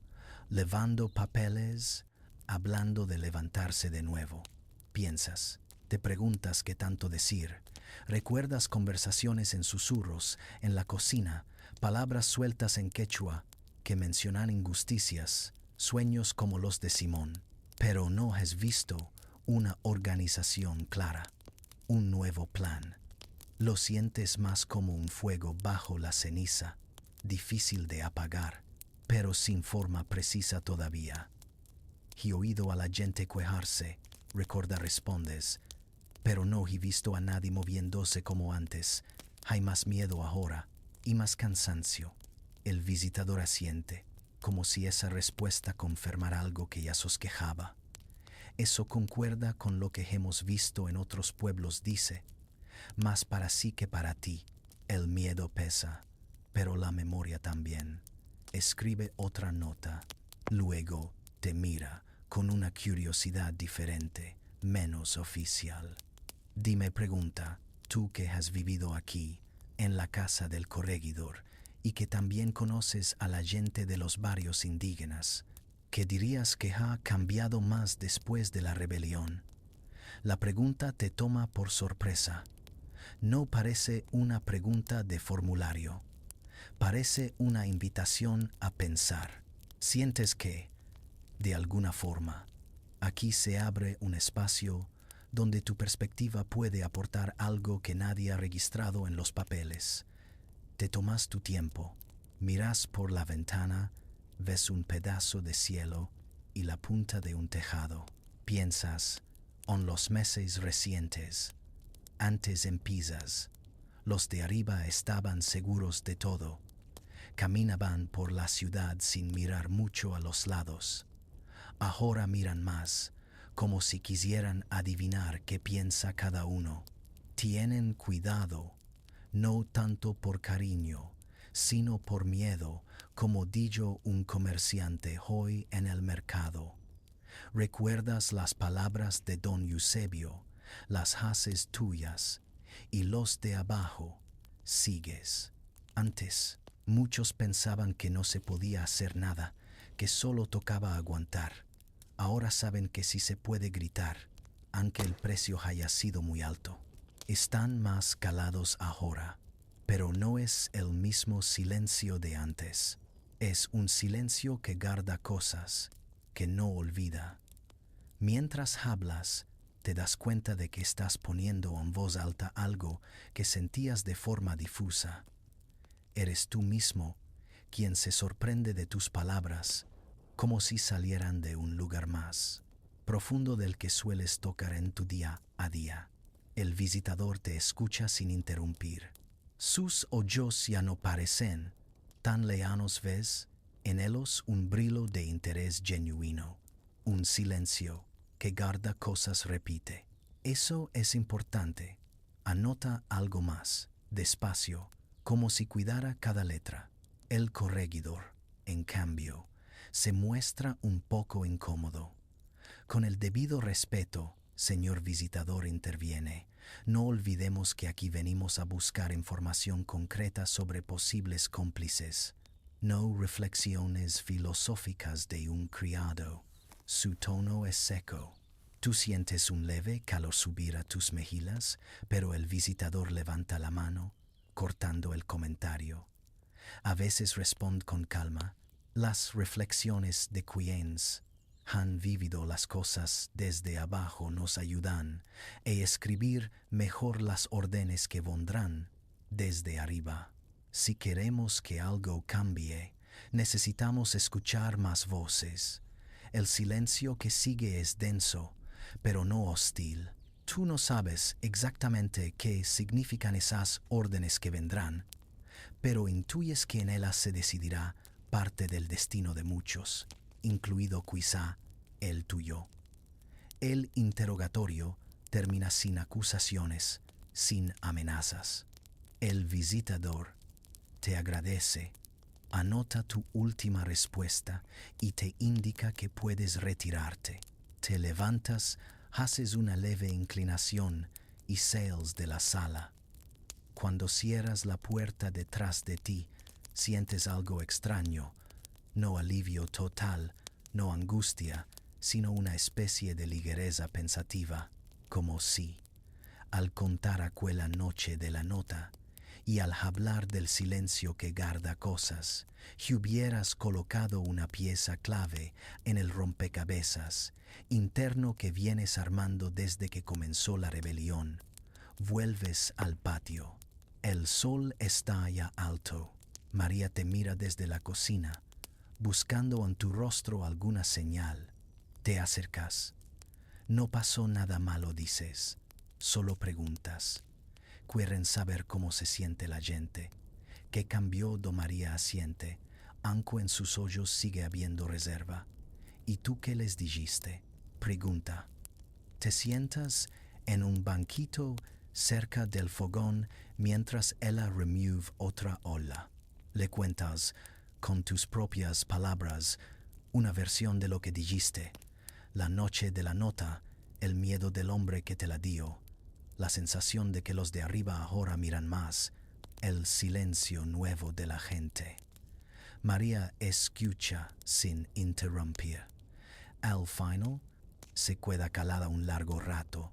levando papeles, hablando de levantarse de nuevo. Piensas, te preguntas qué tanto decir. Recuerdas conversaciones en susurros, en la cocina, palabras sueltas en quechua que mencionan injusticias, sueños como los de Simón. Pero no has visto una organización clara, un nuevo plan. Lo sientes más como un fuego bajo la ceniza, difícil de apagar, pero sin forma precisa todavía. He oído a la gente quejarse, recuerda respondes, pero no he visto a nadie moviéndose como antes. Hay más miedo ahora y más cansancio. El visitador asiente, como si esa respuesta confirmara algo que ya sosquejaba. Eso concuerda con lo que hemos visto en otros pueblos, dice. Más para sí que para ti. El miedo pesa, pero la memoria también. Escribe otra nota. Luego te mira con una curiosidad diferente, menos oficial. Dime, pregunta, tú que has vivido aquí, en la casa del corregidor, y que también conoces a la gente de los barrios indígenas, ¿qué dirías que ha cambiado más después de la rebelión? La pregunta te toma por sorpresa. No parece una pregunta de formulario. Parece una invitación a pensar. Sientes que, de alguna forma, aquí se abre un espacio donde tu perspectiva puede aportar algo que nadie ha registrado en los papeles. Te tomas tu tiempo, miras por la ventana, ves un pedazo de cielo y la punta de un tejado. Piensas en los meses recientes. Antes en Pisas, los de arriba estaban seguros de todo. Caminaban por la ciudad sin mirar mucho a los lados. Ahora miran más, como si quisieran adivinar qué piensa cada uno. Tienen cuidado, no tanto por cariño, sino por miedo, como dijo un comerciante hoy en el mercado. Recuerdas las palabras de don Eusebio, las haces tuyas, y los de abajo sigues. Antes, muchos pensaban que no se podía hacer nada, que solo tocaba aguantar. Ahora saben que sí se puede gritar, aunque el precio haya sido muy alto. Están más calados ahora, pero no es el mismo silencio de antes. Es un silencio que guarda cosas, que no olvida. Mientras hablas, te das cuenta de que estás poniendo en voz alta algo que sentías de forma difusa. Eres tú mismo quien se sorprende de tus palabras, como si salieran de un lugar más profundo del que sueles tocar en tu día a día. El visitador te escucha sin interrumpir. Sus ojos ya no parecen tan lejanos, ves en ellos un brillo de interés genuino, un silencio que guarda cosas, repite. Eso es importante. Anota algo más, despacio, como si cuidara cada letra. El corregidor, en cambio, se muestra un poco incómodo. Con el debido respeto, señor visitador, interviene. No olvidemos que aquí venimos a buscar información concreta sobre posibles cómplices, no reflexiones filosóficas de un criado. Su tono es seco. Tú sientes un leve calor subir a tus mejillas, pero el visitador levanta la mano, cortando el comentario. A veces responde con calma. Las reflexiones de quienes han vivido las cosas desde abajo nos ayudan a escribir mejor las órdenes que vendrán desde arriba. Si queremos que algo cambie, necesitamos escuchar más voces. El silencio que sigue es denso, pero no hostil. Tú no sabes exactamente qué significan esas órdenes que vendrán, pero intuyes que en ellas se decidirá parte del destino de muchos, incluido quizá el tuyo. El interrogatorio termina sin acusaciones, sin amenazas. El visitador te agradece, anota tu última respuesta y te indica que puedes retirarte. Te levantas, haces una leve inclinación y sales de la sala. Cuando cierras la puerta detrás de ti, sientes algo extraño, no alivio total, no angustia, sino una especie de ligereza pensativa, como si, al contar aquella noche de la nota, y al hablar del silencio que guarda cosas, hubieras colocado una pieza clave en el rompecabezas interno que vienes armando desde que comenzó la rebelión. Vuelves al patio. El sol está ya alto. María te mira desde la cocina, buscando en tu rostro alguna señal. Te acercas. No pasó nada malo, dices. Solo preguntas. Quieren saber cómo se siente la gente. ¿Qué cambió? Do María asiente, aunque en sus ojos sigue habiendo reserva. ¿Y tú qué les dijiste? Pregunta. Te sientas en un banquito cerca del fogón mientras ella remueve otra ola. Le cuentas, con tus propias palabras, una versión de lo que dijiste. La noche de la nota, el miedo del hombre que te la dio, la sensación de que los de arriba ahora miran más, el silencio nuevo de la gente. María escucha sin interrumpir. Al final, se queda calada un largo rato.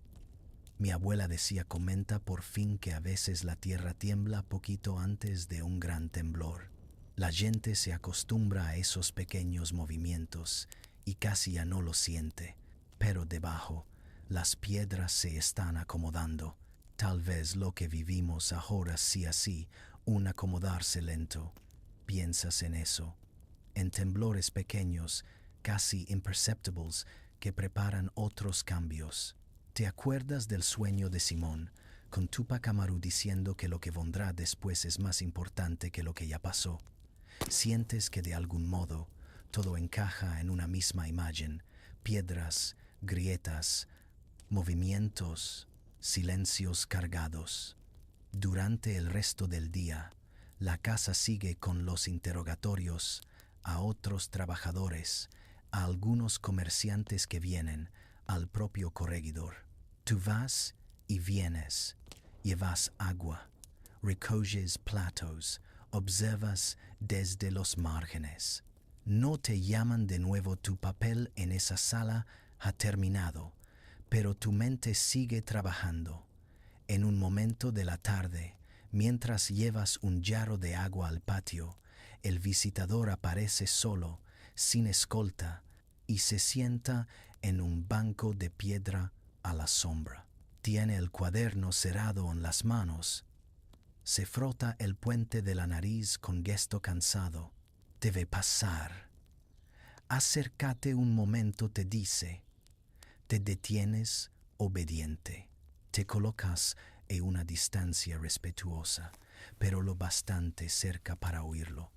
Mi abuela decía, comenta por fin, que a veces la tierra tiembla poquito antes de un gran temblor. La gente se acostumbra a esos pequeños movimientos y casi ya no lo siente, pero debajo las piedras se están acomodando. Tal vez lo que vivimos ahora sí así, un acomodarse lento. Piensas en eso, en temblores pequeños, casi imperceptibles, que preparan otros cambios. ¿Te acuerdas del sueño de Simón, con Tupac Amaru diciendo que lo que vendrá después es más importante que lo que ya pasó? Sientes que de algún modo todo encaja en una misma imagen: piedras, grietas, movimientos, silencios cargados. Durante el resto del día, la casa sigue con los interrogatorios a otros trabajadores, a algunos comerciantes que vienen, al propio corregidor. Tú vas y vienes, llevas agua, recoges platos, observas desde los márgenes. No te llaman de nuevo, tu papel en esa sala ha terminado, pero tu mente sigue trabajando. En un momento de la tarde, mientras llevas un jarro de agua al patio, el visitador aparece solo, sin escolta, y se sienta en un banco de piedra a la sombra. Tiene el cuaderno cerrado en las manos. Se frota el puente de la nariz con gesto cansado. Debe pasar. Acércate un momento, te dice. Te detienes, obediente. Te colocas a una distancia respetuosa, pero lo bastante cerca para oírlo.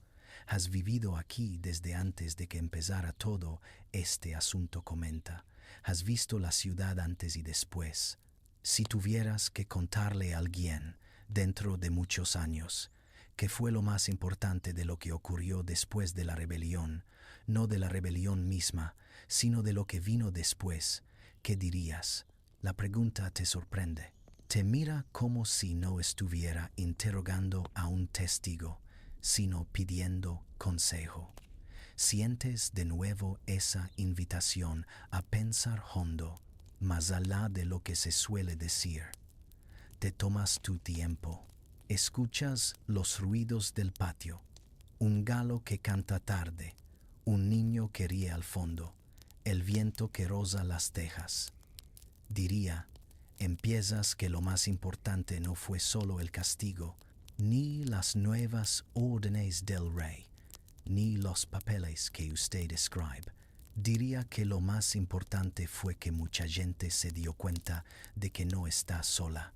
Has vivido aquí desde antes de que empezara todo este asunto, comenta. Has visto la ciudad antes y después. Si tuvieras que contarle a alguien, dentro de muchos años, qué fue lo más importante de lo que ocurrió después de la rebelión, no de la rebelión misma, sino de lo que vino después, ¿qué dirías? La pregunta te sorprende. Te mira como si no estuviera interrogando a un testigo, sino pidiendo consejo. Sientes de nuevo esa invitación a pensar hondo, más allá de lo que se suele decir. Te tomas tu tiempo. Escuchas los ruidos del patio. Un gallo que canta tarde, un niño que ríe al fondo, el viento que roza las tejas. Diría, empiezas que lo más importante no fue solo el castigo, ni las nuevas órdenes del rey, ni los papeles que usted describe. Diría que lo más importante fue que mucha gente se dio cuenta de que no está sola,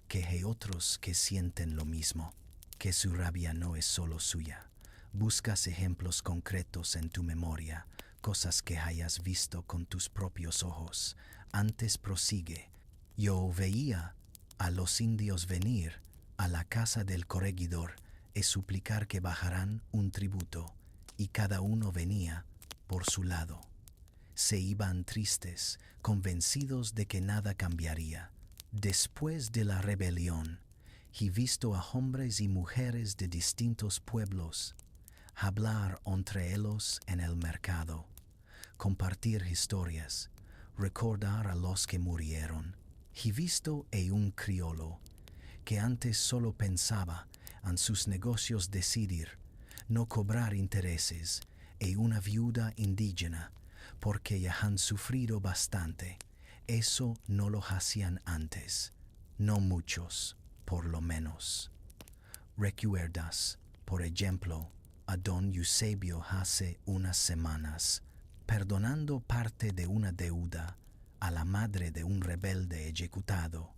que hay otros que sienten lo mismo, que su rabia no es solo suya. Buscas ejemplos concretos en tu memoria, cosas que hayas visto con tus propios ojos. Antes prosigue. Yo veía a los indios venir a la casa del corregidor y suplicar que bajaran un tributo, y cada uno venía por su lado. Se iban tristes, convencidos de que nada cambiaría. Después de la rebelión, he visto a hombres y mujeres de distintos pueblos hablar entre ellos en el mercado, compartir historias, recordar a los que murieron. He visto a un criollo que antes solo pensaba en sus negocios, decidir no cobrar intereses, y una viuda indígena, porque ya han sufrido bastante. Eso no lo hacían antes, no muchos, por lo menos. ¿Recuerdas, por ejemplo, a don Eusebio hace unas semanas, perdonando parte de una deuda a la madre de un rebelde ejecutado.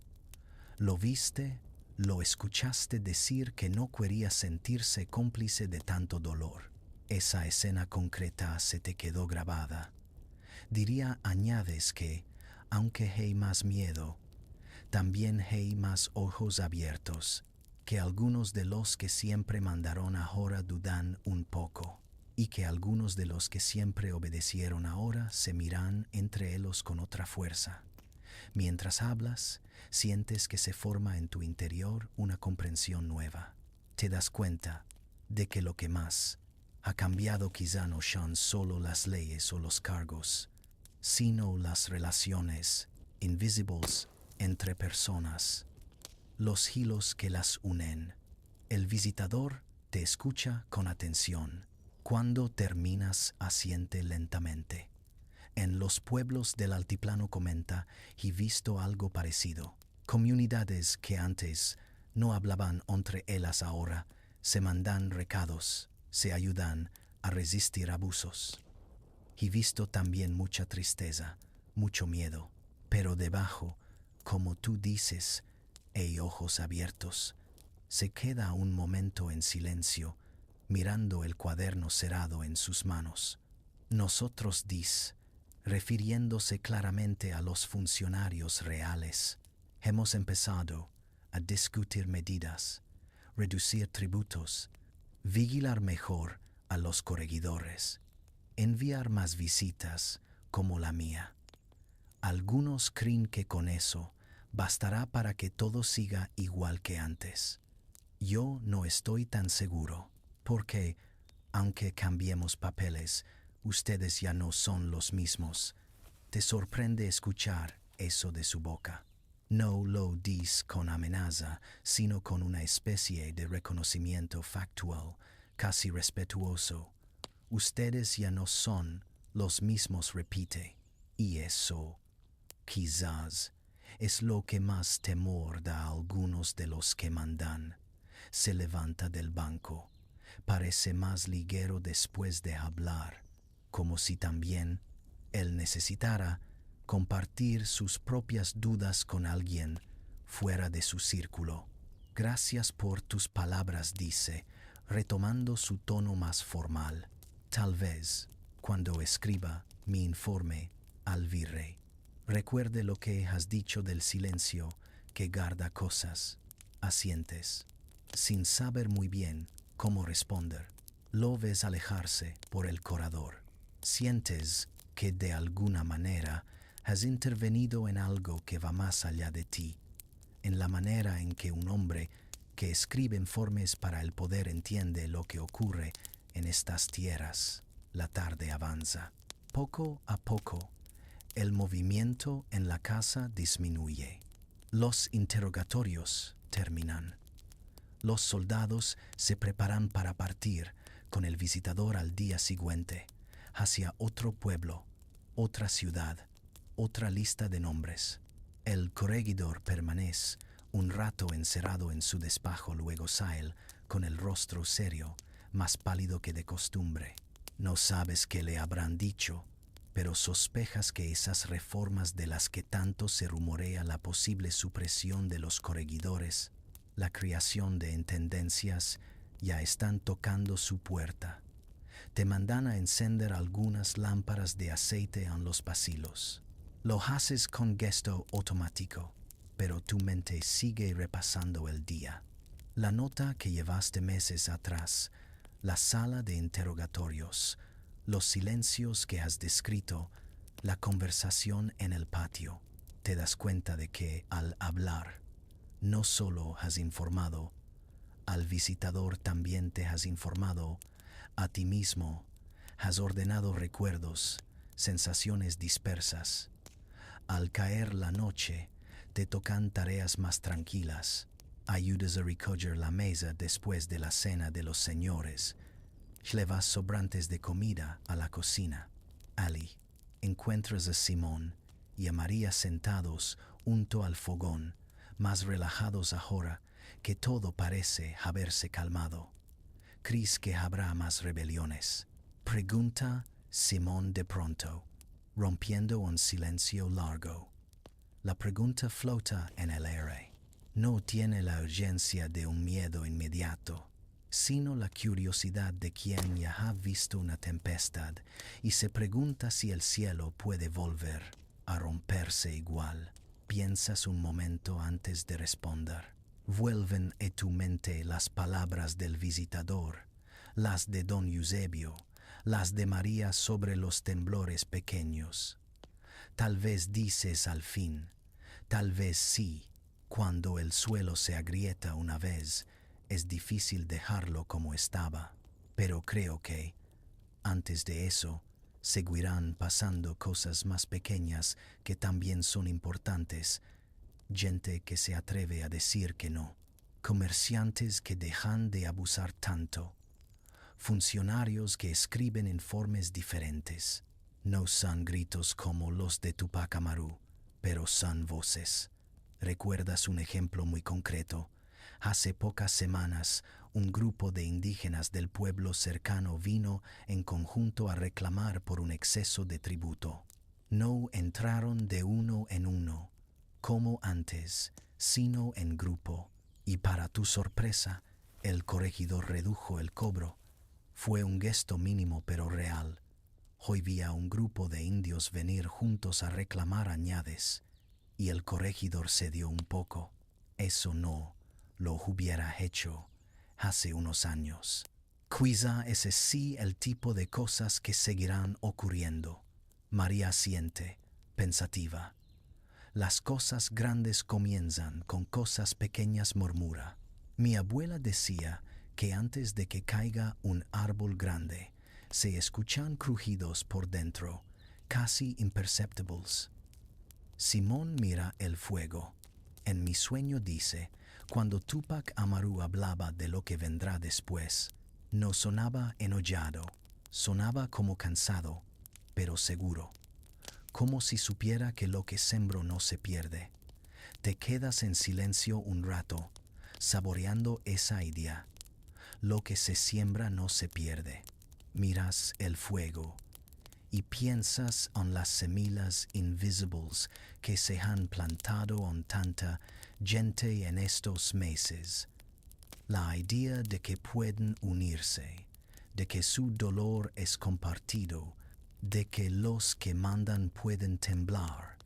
Lo viste, lo escuchaste decir que no quería sentirse cómplice de tanto dolor. Esa escena concreta se te quedó grabada. Diría añades que, aunque hay más miedo, también hay más ojos abiertos, que algunos de los que siempre mandaron ahora dudan un poco, y que algunos de los que siempre obedecieron ahora se miran entre ellos con otra fuerza. Mientras hablas, sientes que se forma en tu interior una comprensión nueva. Te das cuenta de que lo que más ha cambiado quizá no son solo las leyes o los cargos, sino las relaciones invisibles entre personas, los hilos que las unen. El visitador te escucha con atención. Cuando terminas, asiente lentamente. En los pueblos del altiplano comenta, he visto algo parecido. Comunidades que antes no hablaban entre ellas ahora se mandan recados, se ayudan a resistir abusos. He visto también mucha tristeza, mucho miedo, pero debajo, como tú dices, hay ojos abiertos. Se queda un momento en silencio, mirando el cuaderno cerrado en sus manos. Nosotros refiriéndose claramente a los funcionarios reales, hemos empezado a discutir medidas, reducir tributos, vigilar mejor a los corregidores, enviar más visitas como la mía. Algunos creen que con eso bastará para que todo siga igual que antes. Yo no estoy tan seguro, porque, aunque cambiemos papeles, ustedes ya no son los mismos. Te sorprende escuchar eso de su boca. No lo dice con amenaza, sino con una especie de reconocimiento factual, casi respetuoso. Ustedes ya no son los mismos, repite, y eso, quizás, es lo que más temor da a algunos de los que mandan. Se levanta del banco, parece más ligero después de hablar, como si también él necesitara compartir sus propias dudas con alguien fuera de su círculo. Gracias por tus palabras, dice, retomando su tono más formal. Tal vez, cuando escriba mi informe al virrey, recuerde lo que has dicho del silencio que guarda cosas. Asientes, sin saber muy bien cómo responder. Lo ves alejarse por el corredor. Sientes que de alguna manera has intervenido en algo que va más allá de ti, en la manera en que un hombre que escribe informes para el poder entiende lo que ocurre en estas tierras. La tarde avanza. Poco a poco, el movimiento en la casa disminuye. Los interrogatorios terminan. Los soldados se preparan para partir con el visitador al día siguiente, hacia otro pueblo, otra ciudad, otra lista de nombres. El corregidor permanece un rato encerrado en su despacho, luego sale con el rostro serio, más pálido que de costumbre. No sabes qué le habrán dicho, pero sospechas que esas reformas de las que tanto se rumorea, la posible supresión de los corregidores, la creación de intendencias, ya están tocando su puerta. Te mandan a encender algunas lámparas de aceite en los pasillos. Lo haces con gesto automático, pero tu mente sigue repasando el día. La nota que llevaste meses atrás, la sala de interrogatorios, los silencios que has descrito, la conversación en el patio. Te das cuenta de que, al hablar, no solo has informado al visitador, también te has informado a ti mismo, has ordenado recuerdos, sensaciones dispersas. Al caer la noche, te tocan tareas más tranquilas. Ayudas a recoger la mesa después de la cena de los señores. Llevas sobrantes de comida a la cocina. Ali, encuentras a Simón y a María sentados junto al fogón, más relajados ahora que todo parece haberse calmado. ¿Crees que habrá más rebeliones? Pregunta Simón de pronto. rompiendo un silencio largo. La pregunta flota en el aire. No tiene la urgencia de un miedo inmediato, sino la curiosidad de quien ya ha visto una tempestad y se pregunta si el cielo puede volver a romperse igual. Piensas un momento antes de responder. Vuelven a tu mente las palabras del visitador, las de don Eusebio, las de María sobre los temblores pequeños. Tal vez dices al fin, tal vez sí, cuando el suelo se agrieta una vez, es difícil dejarlo como estaba, pero creo que, antes de eso, seguirán pasando cosas más pequeñas que también son importantes, gente que se atreve a decir que no, comerciantes que dejan de abusar tanto, funcionarios que escriben informes diferentes. No son gritos como los de Tupac Amaru, pero son voces. ¿Recuerdas un ejemplo muy concreto? Hace pocas semanas, un grupo de indígenas del pueblo cercano vino en conjunto a reclamar por un exceso de tributo. No entraron de uno en uno, como antes, sino en grupo, y para tu sorpresa, el corregidor redujo el cobro. Fue un gesto mínimo pero real. Hoy vi a un grupo de indios venir juntos a reclamar añades, y el corregidor cedió un poco. Eso no lo hubiera hecho hace unos años. Quizá ese sí el tipo de cosas que seguirán ocurriendo. María siente, pensativa. Las cosas grandes comienzan con cosas pequeñas, murmura. Mi abuela decía que antes de que caiga un árbol grande, se escuchan crujidos por dentro, casi imperceptibles. Simón mira el fuego. En mi sueño dice, cuando Tupac Amaru hablaba de lo que vendrá después, no sonaba enollado, sonaba como cansado, pero seguro, como si supiera que lo que sembró no se pierde. Te quedas en silencio un rato, saboreando esa idea. Lo que se siembra no se pierde. Miras el fuego y piensas en las semillas invisibles que se han plantado en tanta gente en estos meses. La idea de que pueden unirse, de que su dolor es compartido, de que los que mandan pueden temblar.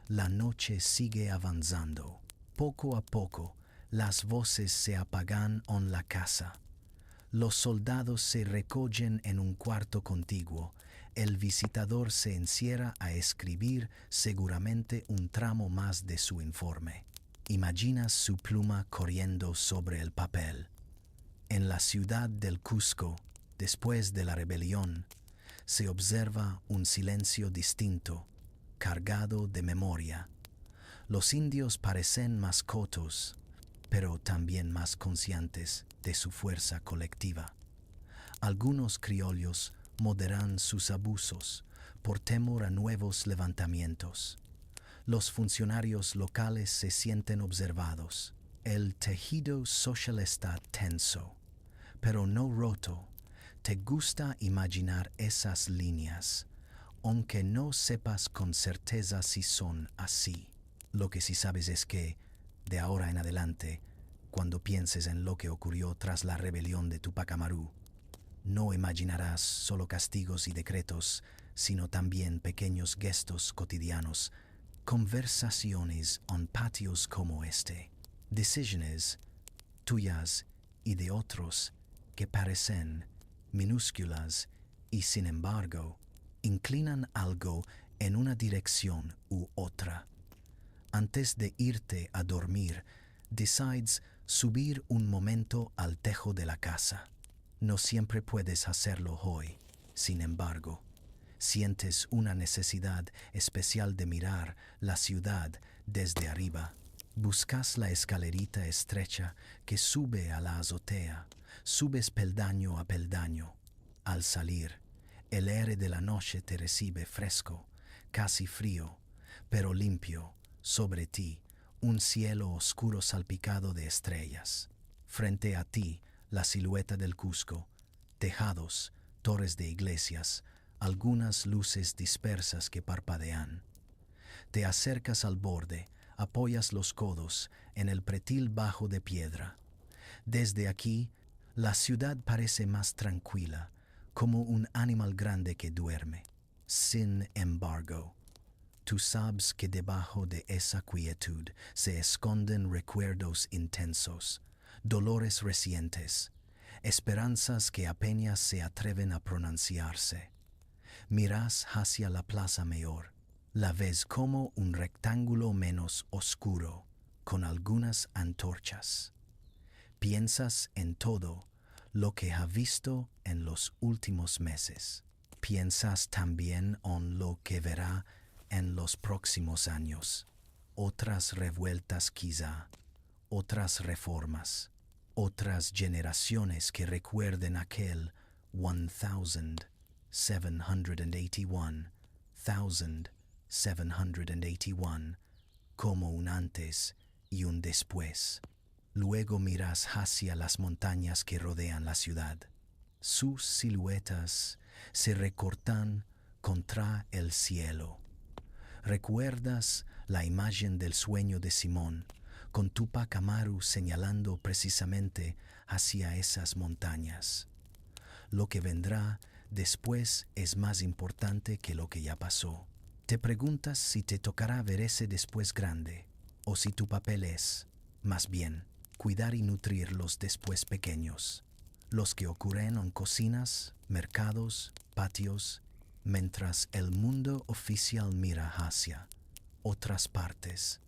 La noche sigue avanzando. Poco a poco, las voces se apagan en la casa. Los soldados se recogen en un cuarto contiguo. El visitador se encierra a escribir seguramente un tramo más de su informe. Imaginas su pluma corriendo sobre el papel. En la ciudad del Cusco, después de la rebelión, se observa un silencio distinto, cargado de memoria. Los indios parecen más cotos, pero también más conscientes de su fuerza colectiva. Algunos criollos moderan sus abusos por temor a nuevos levantamientos. Los funcionarios locales se sienten observados. El tejido social está tenso, pero no roto. Te gusta imaginar esas líneas, aunque no sepas con certeza si son así. Lo que sí sabes es que, de ahora en adelante, cuando pienses en lo que ocurrió tras la rebelión de Tupac Amaru, no imaginarás solo castigos y decretos, sino también pequeños gestos cotidianos, conversaciones en patios como este, decisiones tuyas y de otros que parecen minúsculas y sin embargo inclinan algo en una dirección u otra. Antes de irte a dormir, decides subir un momento al tejo de la casa. No siempre puedes hacerlo hoy, sin embargo. Sientes una necesidad especial de mirar la ciudad desde arriba. Buscas la escalerita estrecha que sube a la azotea. Subes peldaño a peldaño. Al salir, el aire de la noche te recibe fresco, casi frío, pero limpio. Sobre ti, un cielo oscuro salpicado de estrellas. Frente a ti, la silueta del Cusco, tejados, torres de iglesias, algunas luces dispersas que parpadean. Te acercas al borde, apoyas los codos en el pretil bajo de piedra. Desde aquí, la ciudad parece más tranquila, como un animal grande que duerme. Sin embargo, tú sabes que debajo de esa quietud se esconden recuerdos intensos, dolores recientes, esperanzas que apenas se atreven a pronunciarse. Miras hacia la Plaza Mayor. La ves como un rectángulo menos oscuro, con algunas antorchas. Piensas en todo lo que has visto en los últimos meses. Piensas también en lo que verá en los próximos años. Otras revueltas quizá, otras reformas, otras generaciones que recuerden aquel 1781 como un antes y un después. Luego miras hacia las montañas que rodean la ciudad. Sus siluetas se recortan contra el cielo. ¿Recuerdas la imagen del sueño de Simón, con Tupac Amaru señalando precisamente hacia esas montañas? Lo que vendrá después es más importante que lo que ya pasó. Te preguntas si te tocará ver ese después grande, o si tu papel es, más bien, cuidar y nutrir los después pequeños, los que ocurren en cocinas, mercados, patios, mientras el mundo oficial mira hacia otras partes.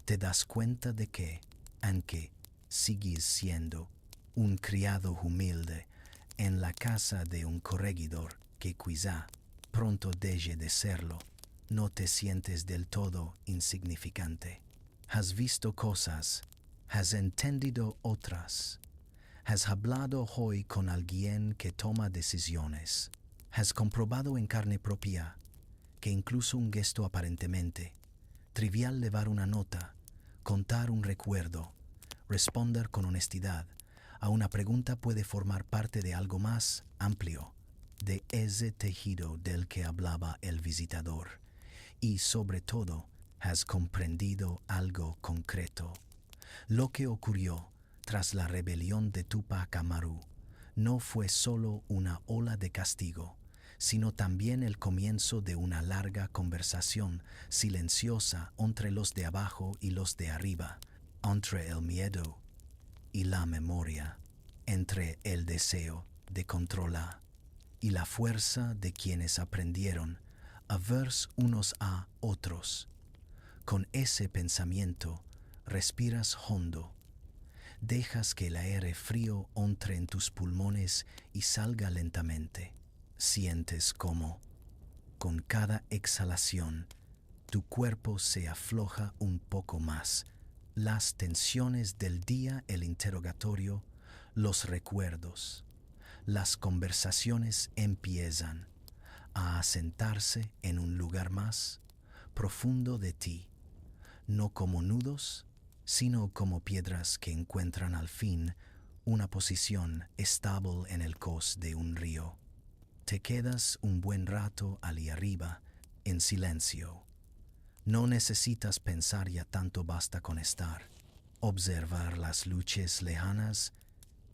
Te das cuenta de que, aunque sigues siendo un criado humilde en la casa de un corregidor que quizá pronto deje de serlo, no te sientes del todo insignificante. Has visto cosas, has entendido otras, has hablado hoy con alguien que toma decisiones, has comprobado en carne propia que incluso un gesto aparentemente trivial, llevar una nota, contar un recuerdo, responder con honestidad a una pregunta, puede formar parte de algo más amplio, de ese tejido del que hablaba el visitador. Y sobre todo, has comprendido algo concreto. Lo que ocurrió tras la rebelión de Tupac Amaru no fue solo una ola de castigo, sino también el comienzo de una larga conversación silenciosa entre los de abajo y los de arriba, entre el miedo y la memoria, entre el deseo de controlar y la fuerza de quienes aprendieron a ver unos a otros. Con ese pensamiento, respiras hondo. Dejas que el aire frío entre en tus pulmones y salga lentamente. Sientes cómo, con cada exhalación, tu cuerpo se afloja un poco más. Las tensiones del día, el interrogatorio, los recuerdos, las conversaciones empiezan a asentarse en un lugar más profundo de ti, no como nudos, sino como piedras que encuentran al fin una posición estable en el cauce de un río. Te quedas un buen rato allí arriba, en silencio. No necesitas pensar ya tanto, basta con estar, observar las luces lejanas,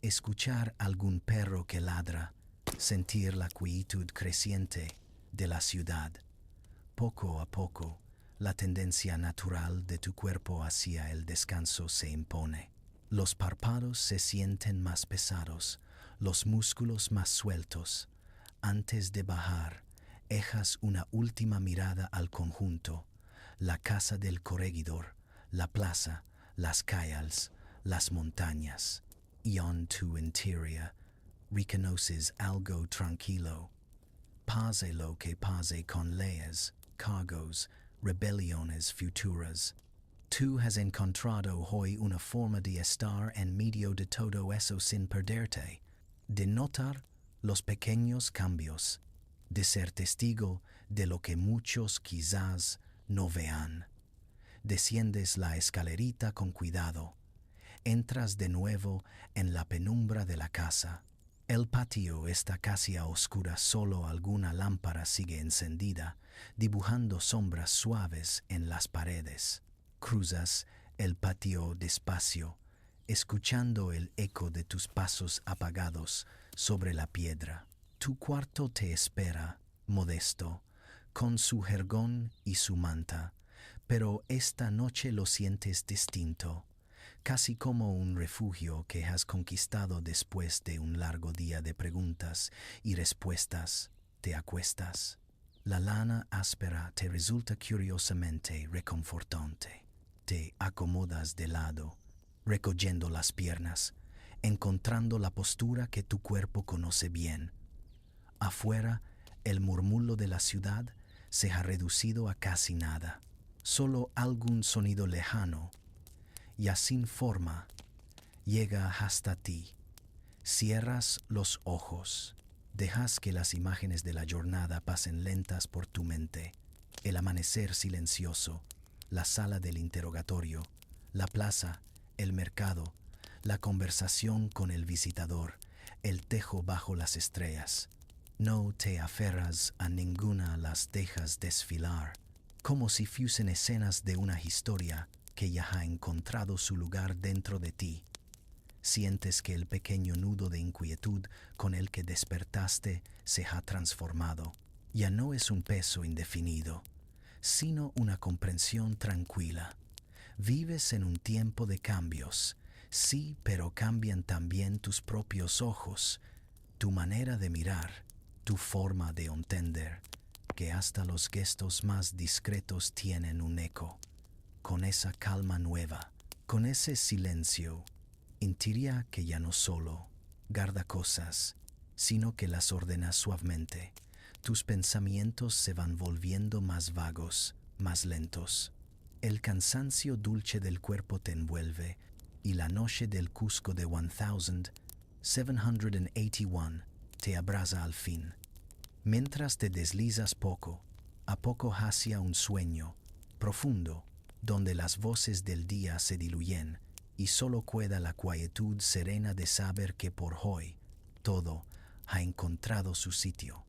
escuchar algún perro que ladra, sentir la quietud creciente de la ciudad. Poco a poco, la tendencia natural de tu cuerpo hacia el descanso se impone. Los párpados se sienten más pesados, los músculos más sueltos. Antes de bajar, ejas una última mirada al conjunto, la casa del corregidor, la plaza, las calles, las montañas. Y en tu interior reconoces algo tranquilo. Pase lo que pase con leyes, cargos, rebeliones futuras, tú has encontrado hoy una forma de estar en medio de todo eso sin perderte, de notar los pequeños cambios, de ser testigo de lo que muchos quizás no vean. Desciendes la escalerita con cuidado, entras de nuevo en la penumbra de la casa. El patio está casi a oscuras, solo alguna lámpara sigue encendida, dibujando sombras suaves en las paredes. Cruzas el patio despacio, escuchando el eco de tus pasos apagados sobre la piedra. Tu cuarto te espera, modesto, con su jergón y su manta, pero esta noche lo sientes distinto, casi como un refugio que has conquistado después de un largo día de preguntas y respuestas. Te acuestas. La lana áspera te resulta curiosamente reconfortante. Te acomodas de lado, recogiendo las piernas, encontrando la postura que tu cuerpo conoce bien. Afuera, el murmullo de la ciudad se ha reducido a casi nada, solo algún sonido lejano, ya sin forma, llega hasta ti. Cierras los ojos, dejas que las imágenes de la jornada pasen lentas por tu mente. El amanecer silencioso, la sala del interrogatorio, la plaza, el mercado, la conversación con el visitador, el tejo bajo las estrellas. No te aferras a ninguna, las dejas desfilar, como si fuesen escenas de una historia que ya ha encontrado su lugar dentro de ti. Sientes que el pequeño nudo de inquietud con el que despertaste se ha transformado. Ya no es un peso indefinido, sino una comprensión tranquila. Vives en un tiempo de cambios, sí, pero cambian también tus propios ojos, tu manera de mirar, tu forma de entender, que hasta los gestos más discretos tienen un eco. Con esa calma nueva, con ese silencio, intuiría que ya no solo guarda cosas, sino que las ordena suavemente. Tus pensamientos se van volviendo más vagos, más lentos. El cansancio dulce del cuerpo te envuelve y la noche del Cusco de 1781 te abraza al fin. Mientras te deslizas poco a poco hacia un sueño profundo, donde las voces del día se diluyen y solo queda la quietud serena de saber que por hoy todo ha encontrado su sitio.